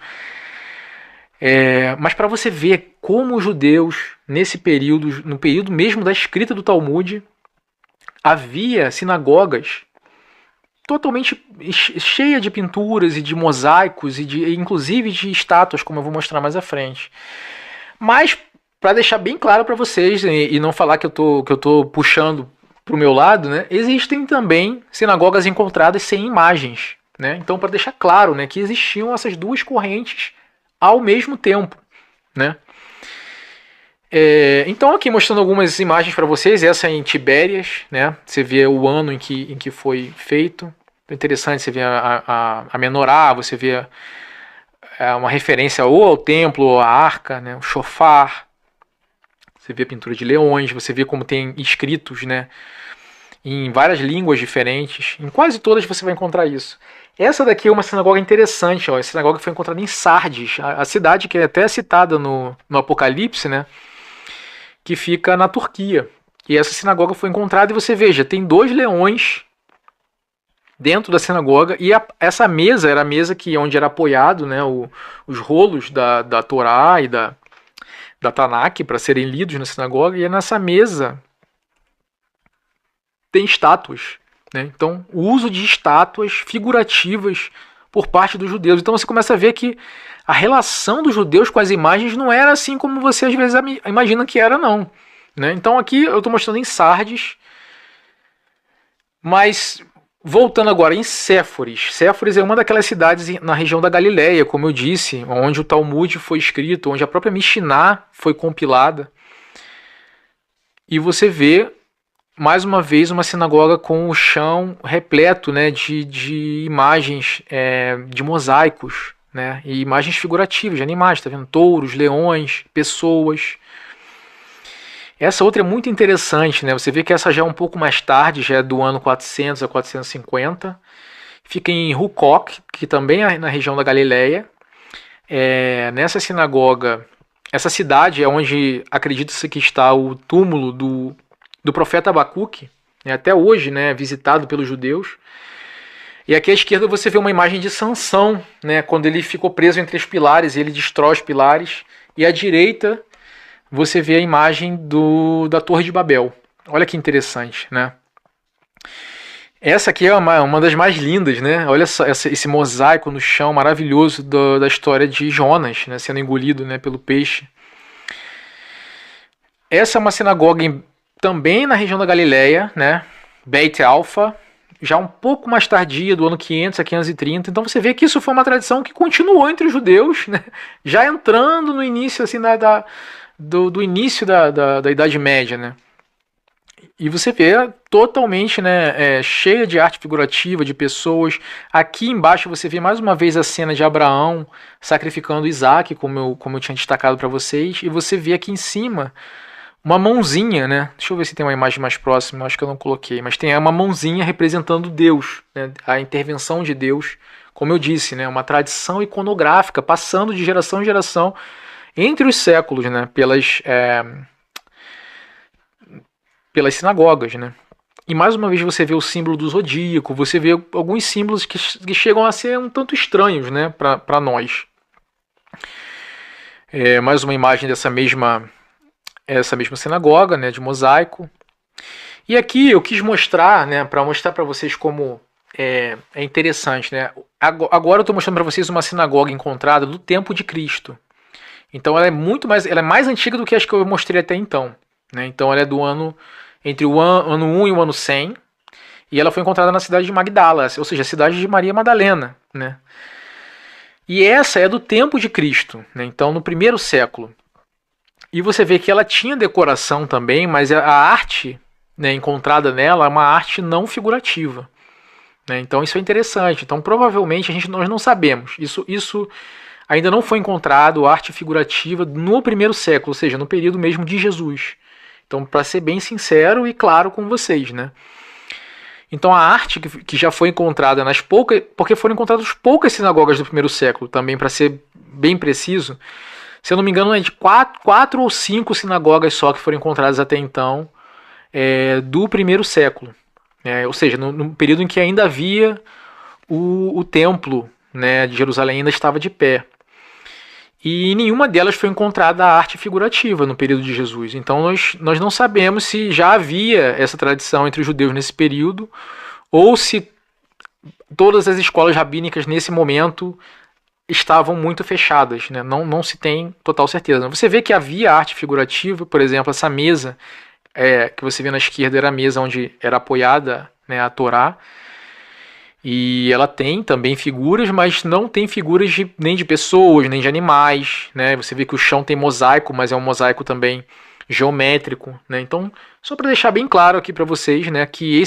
Mas para você ver como os judeus, nesse período, no período mesmo da escrita do Talmud, havia sinagogas totalmente cheia de pinturas e de mosaicos e inclusive de estátuas, como eu vou mostrar mais à frente. Mas para deixar bem claro para vocês e não falar que eu tô puxando para o meu lado, né, existem também sinagogas encontradas sem imagens, né? Então, para deixar claro, né, que existiam essas duas correntes ao mesmo tempo, né? Então aqui mostrando algumas imagens para vocês, essa em Tibérias, né? Você vê o ano em que foi feito. Interessante, você vê a menorá, você vê uma referência ou ao templo ou à arca, né? O shofar. Você vê a pintura de leões, você vê como tem escritos, né, em várias línguas diferentes. Em quase todas você vai encontrar isso. Essa daqui é uma sinagoga interessante. Ó. A sinagoga foi encontrada em Sardes, a cidade que é até citada no Apocalipse, né, que fica na Turquia. E essa sinagoga foi encontrada e você veja, tem 2 leões dentro da sinagoga. E essa mesa era a mesa onde era apoiado, né, os rolos da Torá e da Tanakh para serem lidos na sinagoga. E nessa mesa tem estátuas, né? Então, o uso de estátuas figurativas por parte dos judeus. Então você começa a ver que a relação dos judeus com as imagens não era assim como você às vezes imagina que era, não, né? Então aqui eu estou mostrando em Sardes, mas voltando agora em Séforis. Séforis é uma daquelas cidades na região da Galileia, como eu disse, onde o Talmud foi escrito, onde a própria Mishnah foi compilada. E você vê mais uma vez uma sinagoga com o chão repleto, né, de imagens, de mosaicos, né, e imagens figurativas de animais, tá vendo? Touros, leões, pessoas. Essa outra é muito interessante, né? Você vê que essa já é um pouco mais tarde, já é do ano 400 a 450. Fica em Hukkok, que também é na região da Galileia. Nessa sinagoga, essa cidade é onde acredita-se que está o túmulo do profeta Abacuque, né? Até hoje, né, visitado pelos judeus. E aqui à esquerda você vê uma imagem de Sansão, né, quando ele ficou preso entre os pilares e ele destrói os pilares. E à direita você vê a imagem da Torre de Babel. Olha que interessante, né? Essa aqui é uma das mais lindas, né? Olha só esse mosaico no chão maravilhoso da história de Jonas, né, sendo engolido, né, pelo peixe. Essa é uma sinagoga também na região da Galileia, né? Beit Alfa, já um pouco mais tardia, do ano 500 a 530. Então você vê que isso foi uma tradição que continuou entre os judeus, né? Já entrando no início assim, do início da Idade Média, né? E você vê totalmente, né, cheia de arte figurativa, de pessoas. Aqui embaixo você vê mais uma vez a cena de Abraão sacrificando Isaac, como eu tinha destacado para vocês. E você vê aqui em cima uma mãozinha, né? Deixa eu ver se tem uma imagem mais próxima, acho que eu não coloquei. Mas tem uma mãozinha representando Deus, né? A intervenção de Deus. Como eu disse, né, uma tradição iconográfica, passando de geração em geração entre os séculos, né, pelas sinagogas, né? E mais uma vez você vê o símbolo do zodíaco, você vê alguns símbolos que chegam a ser um tanto estranhos, né, para nós, Mais uma imagem essa mesma sinagoga, né, de mosaico. E aqui eu quis mostrar, né, para mostrar para vocês como é interessante, né? Agora eu estou mostrando para vocês uma sinagoga encontrada do tempo de Cristo. Então ela é mais antiga do que as que eu mostrei até então, né? Então ela é do ano entre o ano 1 e o ano 100, e ela foi encontrada na cidade de Magdala, ou seja, a cidade de Maria Madalena, né? E essa é do tempo de Cristo, né? Então no primeiro século. E você vê que ela tinha decoração também, mas a arte, né, encontrada nela é uma arte não figurativa, né? Então isso é interessante. Então provavelmente nós não sabemos. Isso ainda não foi encontrado arte figurativa no primeiro século, ou seja, no período mesmo de Jesus. Então, para ser bem sincero e claro com vocês, né? Então a arte que já foi encontrada porque foram encontradas poucas sinagogas do primeiro século, também para ser bem preciso, se eu não me engano é de 4 ou 5 sinagogas só que foram encontradas até então do primeiro século, ou seja, no período em que ainda havia o templo, né, de Jerusalém ainda estava de pé. E em nenhuma delas foi encontrada a arte figurativa no período de Jesus. Então nós não sabemos se já havia essa tradição entre os judeus nesse período, ou se todas as escolas rabínicas nesse momento estavam muito fechadas, né? Não se tem total certeza. Você vê que havia arte figurativa, por exemplo, essa mesa que você vê na esquerda era a mesa onde era apoiada, né, a Torá. E ela tem também figuras, mas não tem figuras nem de pessoas, nem de animais, né? Você vê que o chão tem mosaico, mas é um mosaico também geométrico, né? Então, só para deixar bem claro aqui para vocês, né, que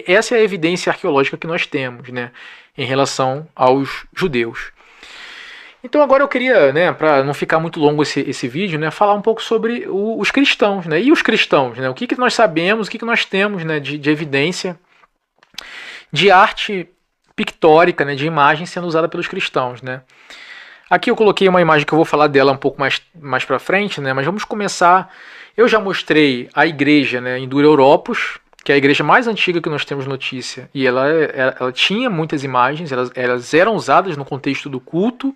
essa é a evidência arqueológica que nós temos, né, em relação aos judeus. Então agora eu queria, né, para não ficar muito longo esse vídeo, né, falar um pouco sobre os cristãos, né? E os cristãos, né? O que nós sabemos, o que nós temos, né, de evidência de arte pictórica, né, de imagem sendo usada pelos cristãos, né? Aqui eu coloquei uma imagem que eu vou falar dela um pouco mais para frente, né? Mas vamos começar. Eu já mostrei a igreja, né, em Dura Europos, que é a igreja mais antiga que nós temos notícia, e ela tinha muitas imagens, elas eram usadas no contexto do culto.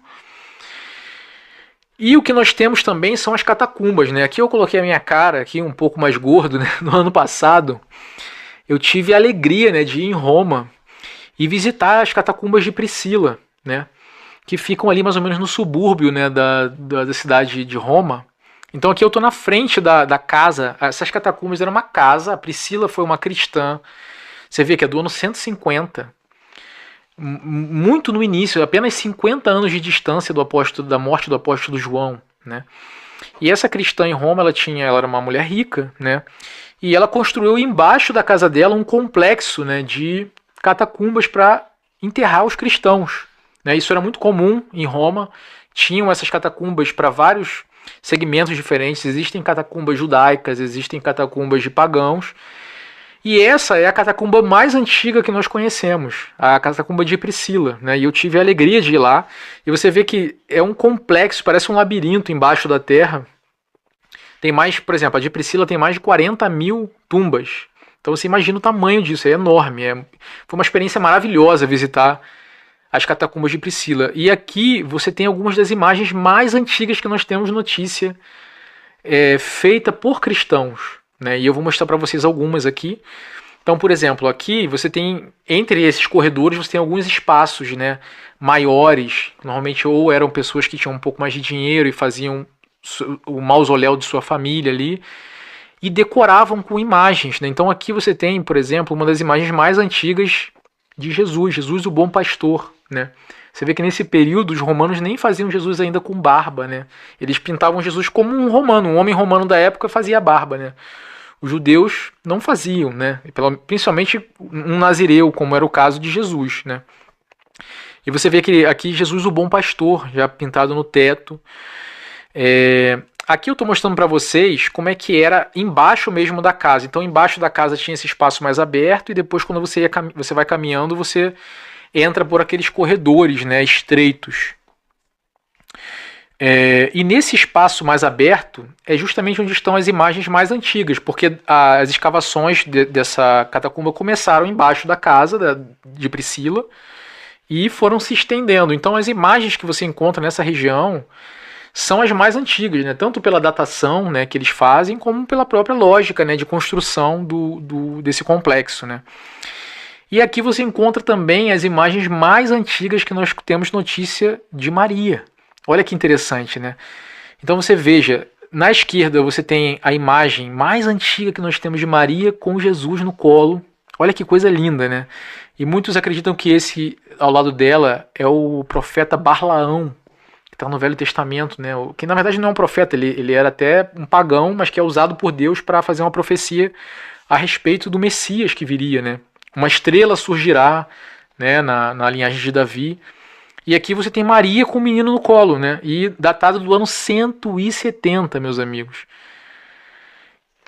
E o que nós temos também são as catacumbas, né? Aqui eu coloquei a minha cara aqui um pouco mais gordo, né? No ano passado eu tive a alegria, né, de ir em Roma e visitar as catacumbas de Priscila, né, que ficam ali mais ou menos no subúrbio, né, da cidade de Roma. Então aqui eu estou na frente da casa. Essas catacumbas eram uma casa, a Priscila foi uma cristã, você vê que é do ano 150, muito no início, apenas 50 anos de distância da morte do apóstolo João, né. E essa cristã em Roma, ela era uma mulher rica, né, e ela construiu embaixo da casa dela um complexo, né, de catacumbas para enterrar os cristãos, né. Isso era muito comum em Roma. Tinham essas catacumbas para vários segmentos diferentes. Existem catacumbas judaicas, existem catacumbas de pagãos. E essa é a catacumba mais antiga que nós conhecemos, a catacumba de Priscila, né. E eu tive a alegria de ir lá. E você vê que é um complexo, parece um labirinto embaixo da terra. Tem mais, por exemplo, a de Priscila tem mais de 40 mil tumbas. Então você imagina o tamanho disso, é enorme. Foi uma experiência maravilhosa visitar as catacumbas de Priscila. E aqui você tem algumas das imagens mais antigas que nós temos notícia, feita por cristãos, né? E eu vou mostrar para vocês algumas aqui. Então, por exemplo, aqui você tem, entre esses corredores, você tem alguns espaços, né, maiores. Normalmente ou eram pessoas que tinham um pouco mais de dinheiro e faziam o mausoléu de sua família ali, e decoravam com imagens, né? Então aqui você tem, por exemplo, uma das imagens mais antigas de Jesus o bom pastor, né? Você vê que nesse período os romanos nem faziam Jesus ainda com barba, né? Eles pintavam Jesus como um romano, um homem romano da época fazia barba, né? Os judeus não faziam, né? Principalmente um nazireu, como era o caso de Jesus, né? E você vê que aqui Jesus o bom pastor, já pintado no teto. Aqui eu estou mostrando para vocês como é que era embaixo mesmo da casa. Então embaixo da casa tinha esse espaço mais aberto, e depois quando você vai caminhando, você entra por aqueles corredores, né, estreitos. E nesse espaço mais aberto é justamente onde estão as imagens mais antigas, porque as escavações dessa catacumba começaram embaixo da casa de Priscila e foram se estendendo. Então as imagens que você encontra nessa região são as mais antigas, né? Tanto pela datação, né, que eles fazem, como pela própria lógica, né, de construção desse complexo, né? E aqui você encontra também as imagens mais antigas que nós temos notícia de Maria. Olha que interessante, né? Então você veja, na esquerda você tem a imagem mais antiga que nós temos de Maria com Jesus no colo. Olha que coisa linda, né? E muitos acreditam que esse, ao lado dela, é o profeta Barlaão, que está no Velho Testamento, né? Que na verdade não é um profeta, ele era até um pagão, mas que é usado por Deus para fazer uma profecia a respeito do Messias que viria, né? Uma estrela surgirá, né, na linhagem de Davi. E aqui você tem Maria com o menino no colo, né? E datado do ano 170, meus amigos.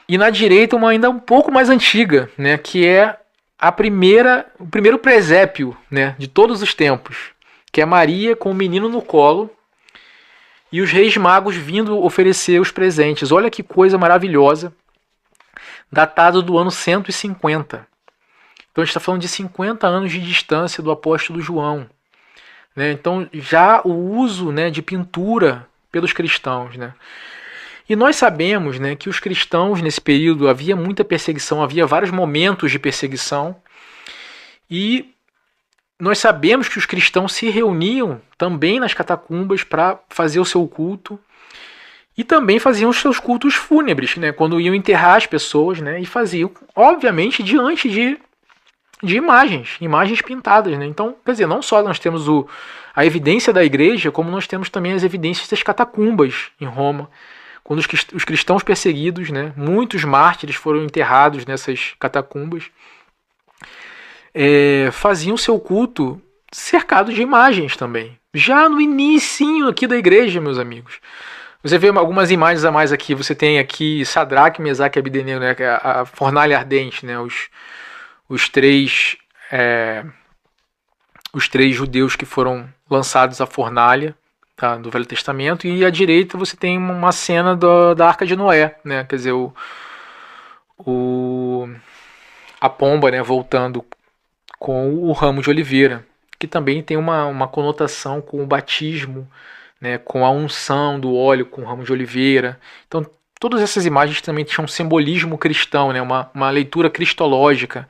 E na direita uma ainda um pouco mais antiga, né? Que é o primeiro presépio, né, de todos os tempos. Que é Maria com o menino no colo e os reis magos vindo oferecer os presentes. Olha que coisa maravilhosa. Datado do ano 150. Então a gente está falando de 50 anos de distância do apóstolo João. Né? Então já o uso, né, de pintura pelos cristãos. Né? E nós sabemos, né, que os cristãos nesse período havia muita perseguição, havia vários momentos de perseguição. E nós sabemos que os cristãos se reuniam também nas catacumbas para fazer o seu culto. E também faziam os seus cultos fúnebres, né, quando iam enterrar as pessoas, né, e faziam, obviamente, diante de imagens pintadas, né? Então, quer dizer, não só nós temos a evidência da igreja, como nós temos também as evidências das catacumbas em Roma, quando os cristãos perseguidos, né, muitos mártires foram enterrados nessas catacumbas, faziam seu culto cercado de imagens também. Já no inicinho aqui da igreja, meus amigos. Você vê algumas imagens a mais aqui. Você tem aqui Sadraque, Mesaque e Abdenego, né, a fornalha ardente, né, os três judeus que foram lançados à fornalha, tá, do Velho Testamento, e à direita você tem uma cena da Arca de Noé, né, quer dizer, a pomba, né, voltando com o ramo de oliveira, que também tem uma conotação com o batismo, né, com a unção do óleo com o ramo de oliveira. Então todas essas imagens também tinham um simbolismo cristão, né, uma leitura cristológica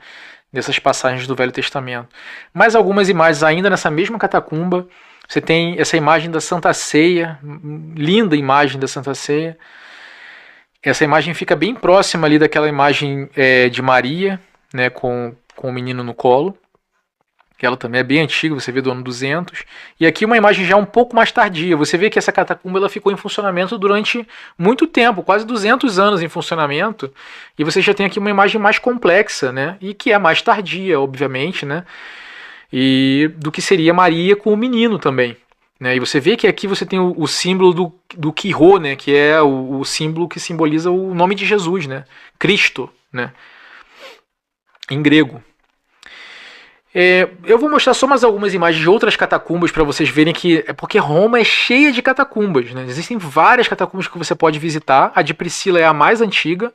dessas passagens do Velho Testamento. Mas algumas imagens ainda nessa mesma catacumba. Você tem essa imagem da Santa Ceia, linda imagem da Santa Ceia. Essa imagem fica bem próxima ali daquela imagem de Maria, né, com o menino no colo. Ela também é bem antiga, você vê do ano 200. E aqui uma imagem já um pouco mais tardia. Você vê que essa catacumba ela ficou em funcionamento durante muito tempo, quase 200 anos em funcionamento. E você já tem aqui uma imagem mais complexa, né? E que é mais tardia, obviamente, né? E do que seria Maria com o menino também. Né? E você vê que aqui você tem o símbolo do Quirô, né? Que é o símbolo que simboliza o nome de Jesus, né? Cristo, né? Em grego. Eu vou mostrar só mais algumas imagens de outras catacumbas para vocês verem que é porque Roma é cheia de catacumbas, né? Existem várias catacumbas que você pode visitar. A de Priscila é a mais antiga,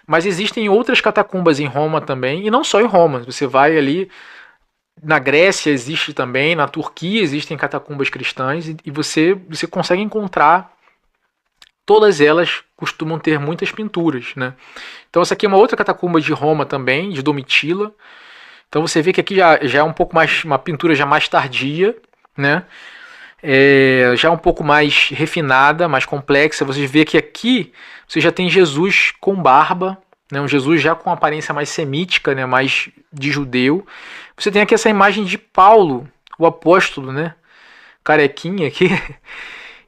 mas existem outras catacumbas em Roma também, e não só em Roma. Você vai ali na Grécia, existe também, na Turquia existem catacumbas cristãs, e você consegue encontrar. Todas elas costumam ter muitas pinturas, né? Então essa aqui é uma outra catacumba de Roma também, de Domitila. Então você vê que aqui já é um pouco mais, uma pintura já mais tardia, né? Já um pouco mais refinada, mais complexa. Você vê que aqui você já tem Jesus com barba, né? Um Jesus já com aparência mais semítica, né? Mais de judeu. Você tem aqui essa imagem de Paulo, o apóstolo, né? Carequinha aqui,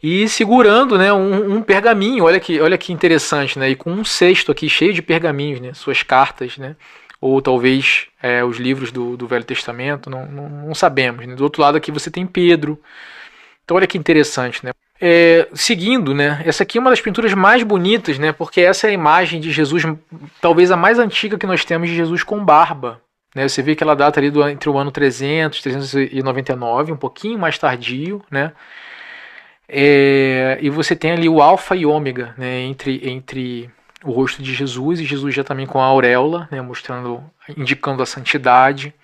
e segurando, né, um pergaminho. Olha que interessante, né? E com um cesto aqui cheio de pergaminhos, né? Suas cartas, né? Ou talvez os livros do Velho Testamento, não sabemos. Né? Do outro lado aqui você tem Pedro. Então olha que interessante. Né? Seguindo, né? Essa aqui é uma das pinturas mais bonitas, né? Porque essa é a imagem de Jesus, talvez a mais antiga que nós temos de Jesus com barba. Né? Você vê que ela data ali entre o ano 300 e 399, um pouquinho mais tardio. Né? E você tem ali o alfa e ômega, né? entre o rosto de Jesus, e Jesus já também com a auréola, né, indicando a santidade.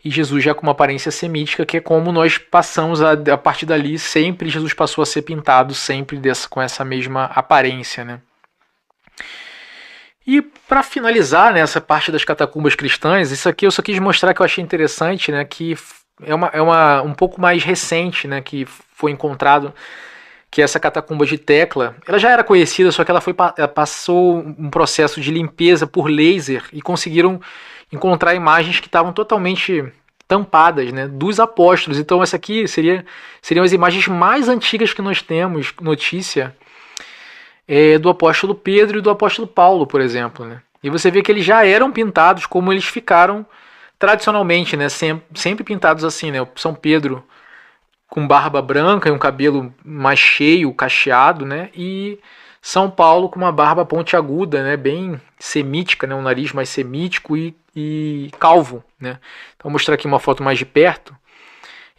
e Jesus já com uma aparência semítica, que é como nós passamos a partir dali, sempre Jesus passou a ser pintado, sempre com essa mesma aparência, né? E para finalizar nessa parte das catacumbas cristãs, isso aqui eu só quis mostrar que eu achei interessante, né, que é um pouco mais recente, né, que foi encontrado, que essa catacumba de Tecla, ela já era conhecida, só que ela passou um processo de limpeza por laser e conseguiram encontrar imagens que estavam totalmente tampadas, né, dos apóstolos. Então essa aqui seriam as imagens mais antigas que nós temos notícia do apóstolo Pedro e do apóstolo Paulo, por exemplo, né? E você vê que eles já eram pintados como eles ficaram tradicionalmente, né? Sempre pintados assim, né? O São Pedro com barba branca e um cabelo mais cheio, cacheado, né? E São Paulo com uma barba pontiaguda, né? Bem semítica, né? Um nariz mais semítico e calvo, né? Então vou mostrar aqui uma foto mais de perto.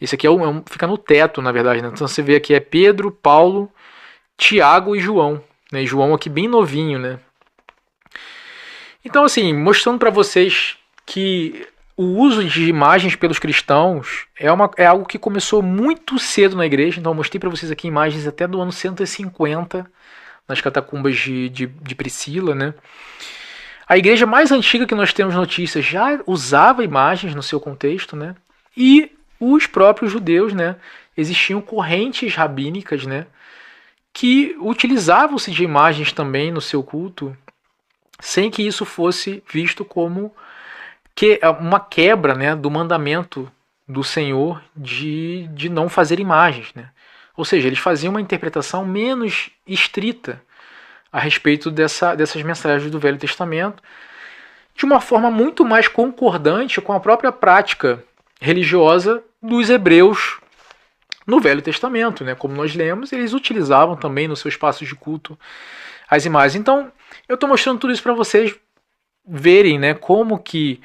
Esse aqui fica no teto, na verdade, né? Então você vê aqui é Pedro, Paulo, Tiago e João. Né, João aqui bem novinho, né? Então, assim, mostrando para vocês que o uso de imagens pelos cristãos é algo que começou muito cedo na igreja. Então, eu mostrei para vocês aqui imagens até do ano 150 nas catacumbas de Priscila, né? A igreja mais antiga que nós temos notícias já usava imagens no seu contexto, né? E os próprios judeus, né? Existiam correntes rabínicas, né? Que utilizavam-se de imagens também no seu culto, sem que isso fosse visto como uma quebra, né, do mandamento do Senhor de não fazer imagens, né? Ou seja, eles faziam uma interpretação menos estrita a respeito dessas mensagens do Velho Testamento, de uma forma muito mais concordante com a própria prática religiosa dos hebreus no Velho Testamento, né? Como nós lemos, eles utilizavam também nos seus espaços de culto as imagens. Então, eu estou mostrando tudo isso para vocês verem, né, como que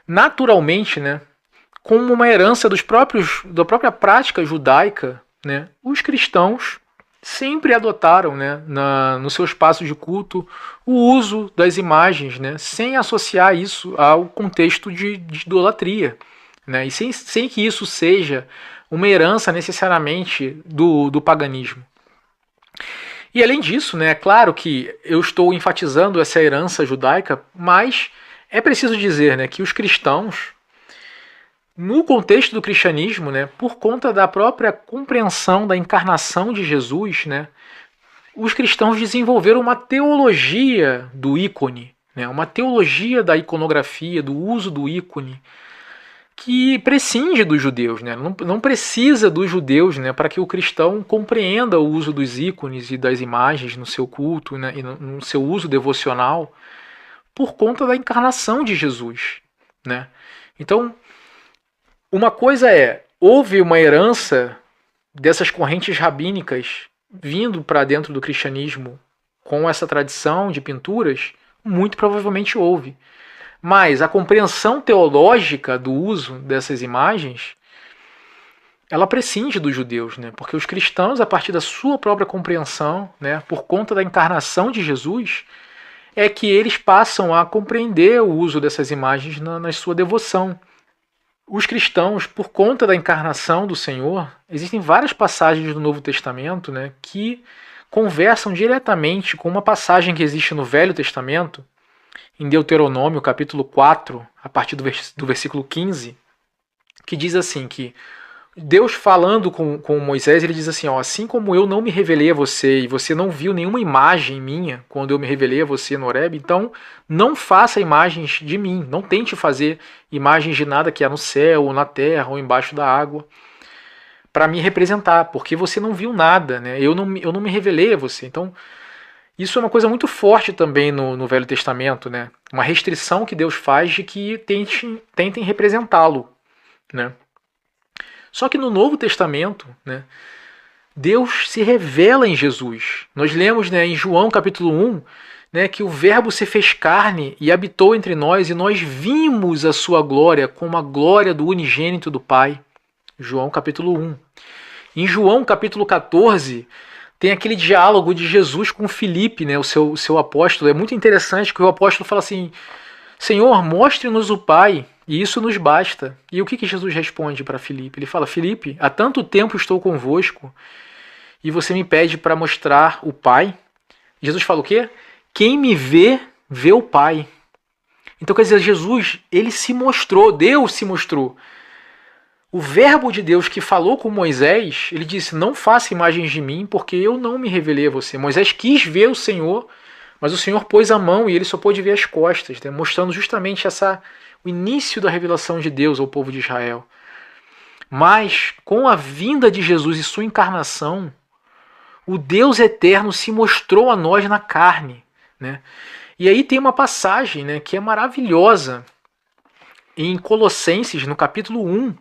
naturalmente, né, como uma herança da própria prática judaica, né, os cristãos sempre adotaram, né, no seu espaço de culto o uso das imagens, né, sem associar isso ao contexto de idolatria, né, e sem que isso seja uma herança necessariamente do paganismo. E além disso, né, é claro que eu estou enfatizando essa herança judaica, mas é preciso dizer, né, que os cristãos, no contexto do cristianismo, né, por conta da própria compreensão da encarnação de Jesus, né, os cristãos desenvolveram uma teologia do ícone, né, uma teologia da iconografia, do uso do ícone, que prescinde dos judeus, né? Não precisa dos judeus, né, para que o cristão compreenda o uso dos ícones e das imagens no seu culto, né, e no seu uso devocional, por conta da encarnação de Jesus, né? Então, uma coisa houve uma herança dessas correntes rabínicas vindo para dentro do cristianismo com essa tradição de pinturas, muito provavelmente houve. Mas a compreensão teológica do uso dessas imagens, ela prescinde dos judeus, né? Porque os cristãos, a partir da sua própria compreensão, né, por conta da encarnação de Jesus, é que eles passam a compreender o uso dessas imagens na sua devoção. Os cristãos, por conta da encarnação do Senhor, existem várias passagens do Novo Testamento, né, que conversam diretamente com uma passagem que existe no Velho Testamento, em Deuteronômio, capítulo 4, a partir do versículo 15, que diz assim, que Deus falando com Moisés, ele diz assim, ó, assim como eu não me revelei a você, e você não viu nenhuma imagem minha quando eu me revelei a você no Horebe, então não faça imagens de mim, não tente fazer imagens de nada que há no céu, ou na terra, ou embaixo da água, para me representar, porque você não viu nada, né? Eu não me revelei a você. Então, isso é uma coisa muito forte também no Velho Testamento, né? Uma restrição que Deus faz de que tentem representá-lo, né? Só que no Novo Testamento, né, Deus se revela em Jesus. Nós lemos, né, em João capítulo 1, né, que o Verbo se fez carne e habitou entre nós, e nós vimos a sua glória como a glória do unigênito do Pai. João capítulo 1. Em João capítulo 14... tem aquele diálogo de Jesus com Filipe, né, o seu apóstolo. É muito interessante que o apóstolo fala assim, Senhor, mostre-nos o Pai, E isso nos basta. E o que Jesus responde para Filipe? Ele fala: Filipe, há tanto tempo estou convosco e você me pede para mostrar o Pai. Jesus fala o quê? Quem me vê, vê o Pai. Então quer dizer, Jesus, ele se mostrou, Deus se mostrou. O verbo de Deus que falou com Moisés, ele disse: não faça imagens de mim, porque eu não me revelei a você. Moisés quis ver o Senhor, mas o Senhor pôs a mão e ele só pôde ver as costas, né? Mostrando justamente o início da revelação de Deus ao povo de Israel. Mas, com a vinda de Jesus e sua encarnação, o Deus eterno se mostrou a nós na carne, né? E aí tem uma passagem, né, que é maravilhosa em Colossenses, no capítulo 1,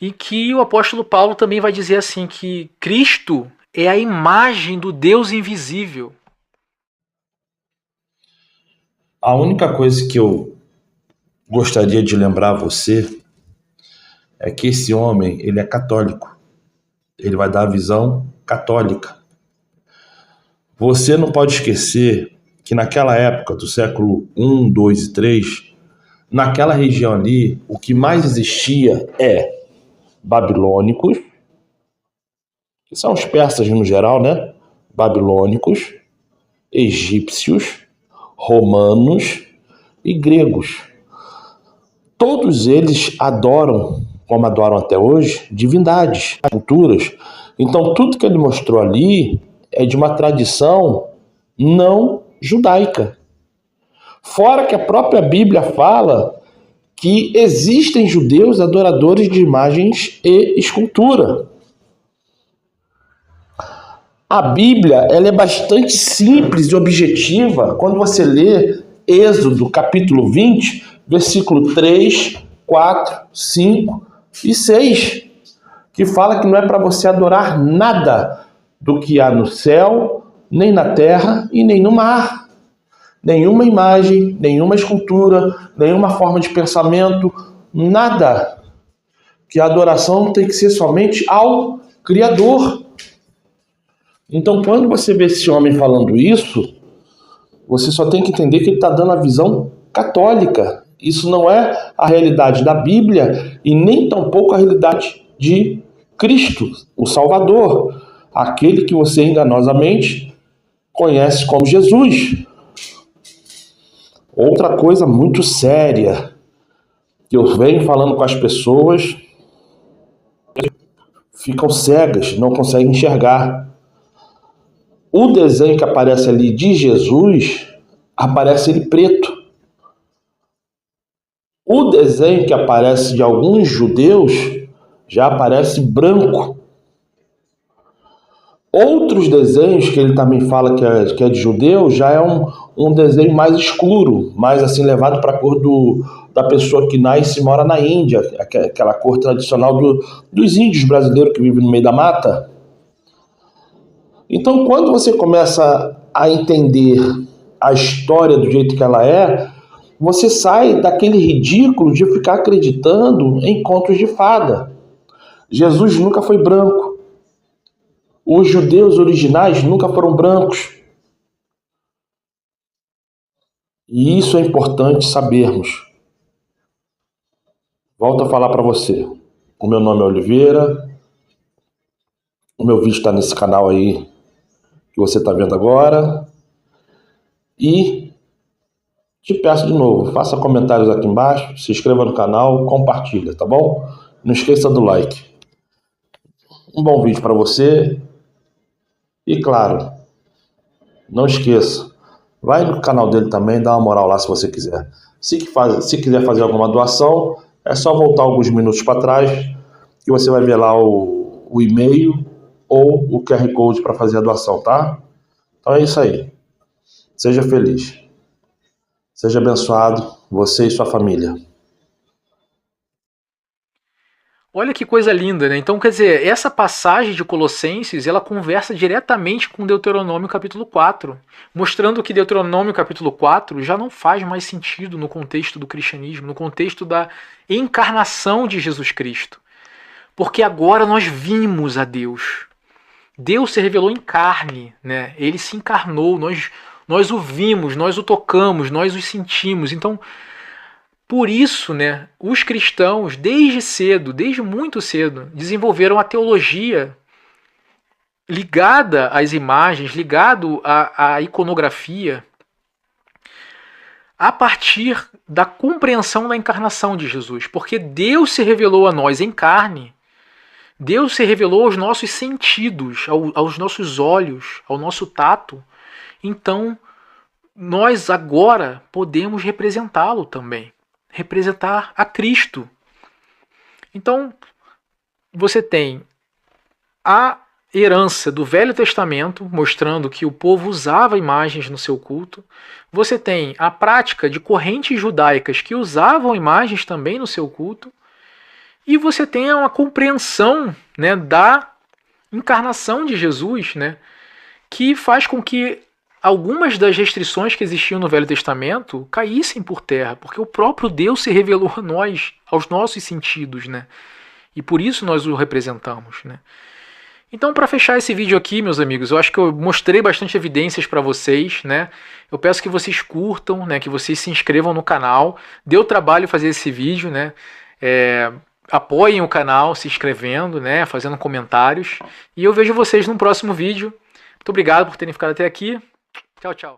em que o apóstolo Paulo também vai dizer assim que Cristo é a imagem do Deus invisível. A única coisa que eu gostaria de lembrar a você é que esse homem, ele é católico. Ele vai dar a visão católica. Você não pode esquecer que naquela época do século I, II e III, naquela região ali, o que mais existia é babilônicos, que são os persas no geral, né? Babilônicos, egípcios, romanos e gregos. Todos eles adoram, como adoram até hoje, divindades, culturas. Então tudo que ele mostrou ali é de uma tradição não judaica. Fora que a própria Bíblia fala que existem judeus adoradores de imagens e escultura. A Bíblia, ela é bastante simples e objetiva quando você lê Êxodo, capítulo 20, versículo 3, 4, 5 e 6, que fala que não é para você adorar nada do que há no céu, nem na terra e nem no mar. Nenhuma imagem, nenhuma escultura, nenhuma forma de pensamento, nada. Que a adoração tem que ser somente ao Criador. Então, quando você vê esse homem falando isso, você só tem que entender que ele está dando a visão católica. Isso não é a realidade da Bíblia e nem tampouco a realidade de Cristo, o Salvador, aquele que você enganosamente conhece como Jesus. Outra coisa muito séria que eu venho falando com as pessoas, ficam cegas, não conseguem enxergar. O desenho que aparece ali de Jesus, aparece ele preto. O desenho que aparece de alguns judeus, já aparece branco. Outros desenhos que ele também fala que é de judeu, já é um desenho mais escuro, mais assim levado para a cor da pessoa que nasce e mora na Índia, aquela cor tradicional dos índios brasileiros que vivem no meio da mata. Então, quando você começa a entender a história do jeito que ela é, você sai daquele ridículo de ficar acreditando em contos de fada. Jesus nunca foi branco. Os judeus originais nunca foram brancos. E isso é importante sabermos. Volto a falar para você. O meu nome é Oliveira. O meu vídeo está nesse canal aí que você está vendo agora. E te peço de novo, faça comentários aqui embaixo, se inscreva no canal, compartilha, tá bom? Não esqueça do like. Um bom vídeo para você. E claro, não esqueça, vai no canal dele também, dá uma moral lá se você quiser. Se quiser fazer alguma doação, é só voltar alguns minutos para trás que você vai ver lá o e-mail ou o QR Code para fazer a doação, tá? Então é isso aí. Seja feliz. Seja abençoado, você e sua família. Olha que coisa linda, né? Então, quer dizer, essa passagem de Colossenses, ela conversa diretamente com Deuteronômio capítulo 4, mostrando que Deuteronômio capítulo 4 já não faz mais sentido no contexto do cristianismo, no contexto da encarnação de Jesus Cristo. Porque agora nós vimos a Deus. Deus se revelou em carne, né? Ele se encarnou, nós o vimos, nós o tocamos, nós o sentimos. Então, Por isso, né, os cristãos, desde cedo, desde muito cedo, desenvolveram a teologia ligada às imagens, ligado à iconografia, a partir da compreensão da encarnação de Jesus. Porque Deus se revelou a nós em carne, Deus se revelou aos nossos sentidos, aos nossos olhos, ao nosso tato. Então, nós agora podemos representá-lo também, representar a Cristo. Então, você tem a herança do Velho Testamento, mostrando que o povo usava imagens no seu culto. Você tem a prática de correntes judaicas que usavam imagens também no seu culto. E você tem uma compreensão, né, da encarnação de Jesus, né, que faz com que algumas das restrições que existiam no Velho Testamento caíssem por terra, porque o próprio Deus se revelou a nós, aos nossos sentidos, né? E por isso nós o representamos, né? Então, para fechar esse vídeo aqui, meus amigos, eu acho que eu mostrei bastante evidências para vocês, né? Eu peço que vocês curtam, né? Que vocês se inscrevam no canal. Deu trabalho fazer esse vídeo, né? Apoiem o canal se inscrevendo, né? Fazendo comentários. E eu vejo vocês no próximo vídeo. Muito obrigado por terem ficado até aqui. Tchau, tchau.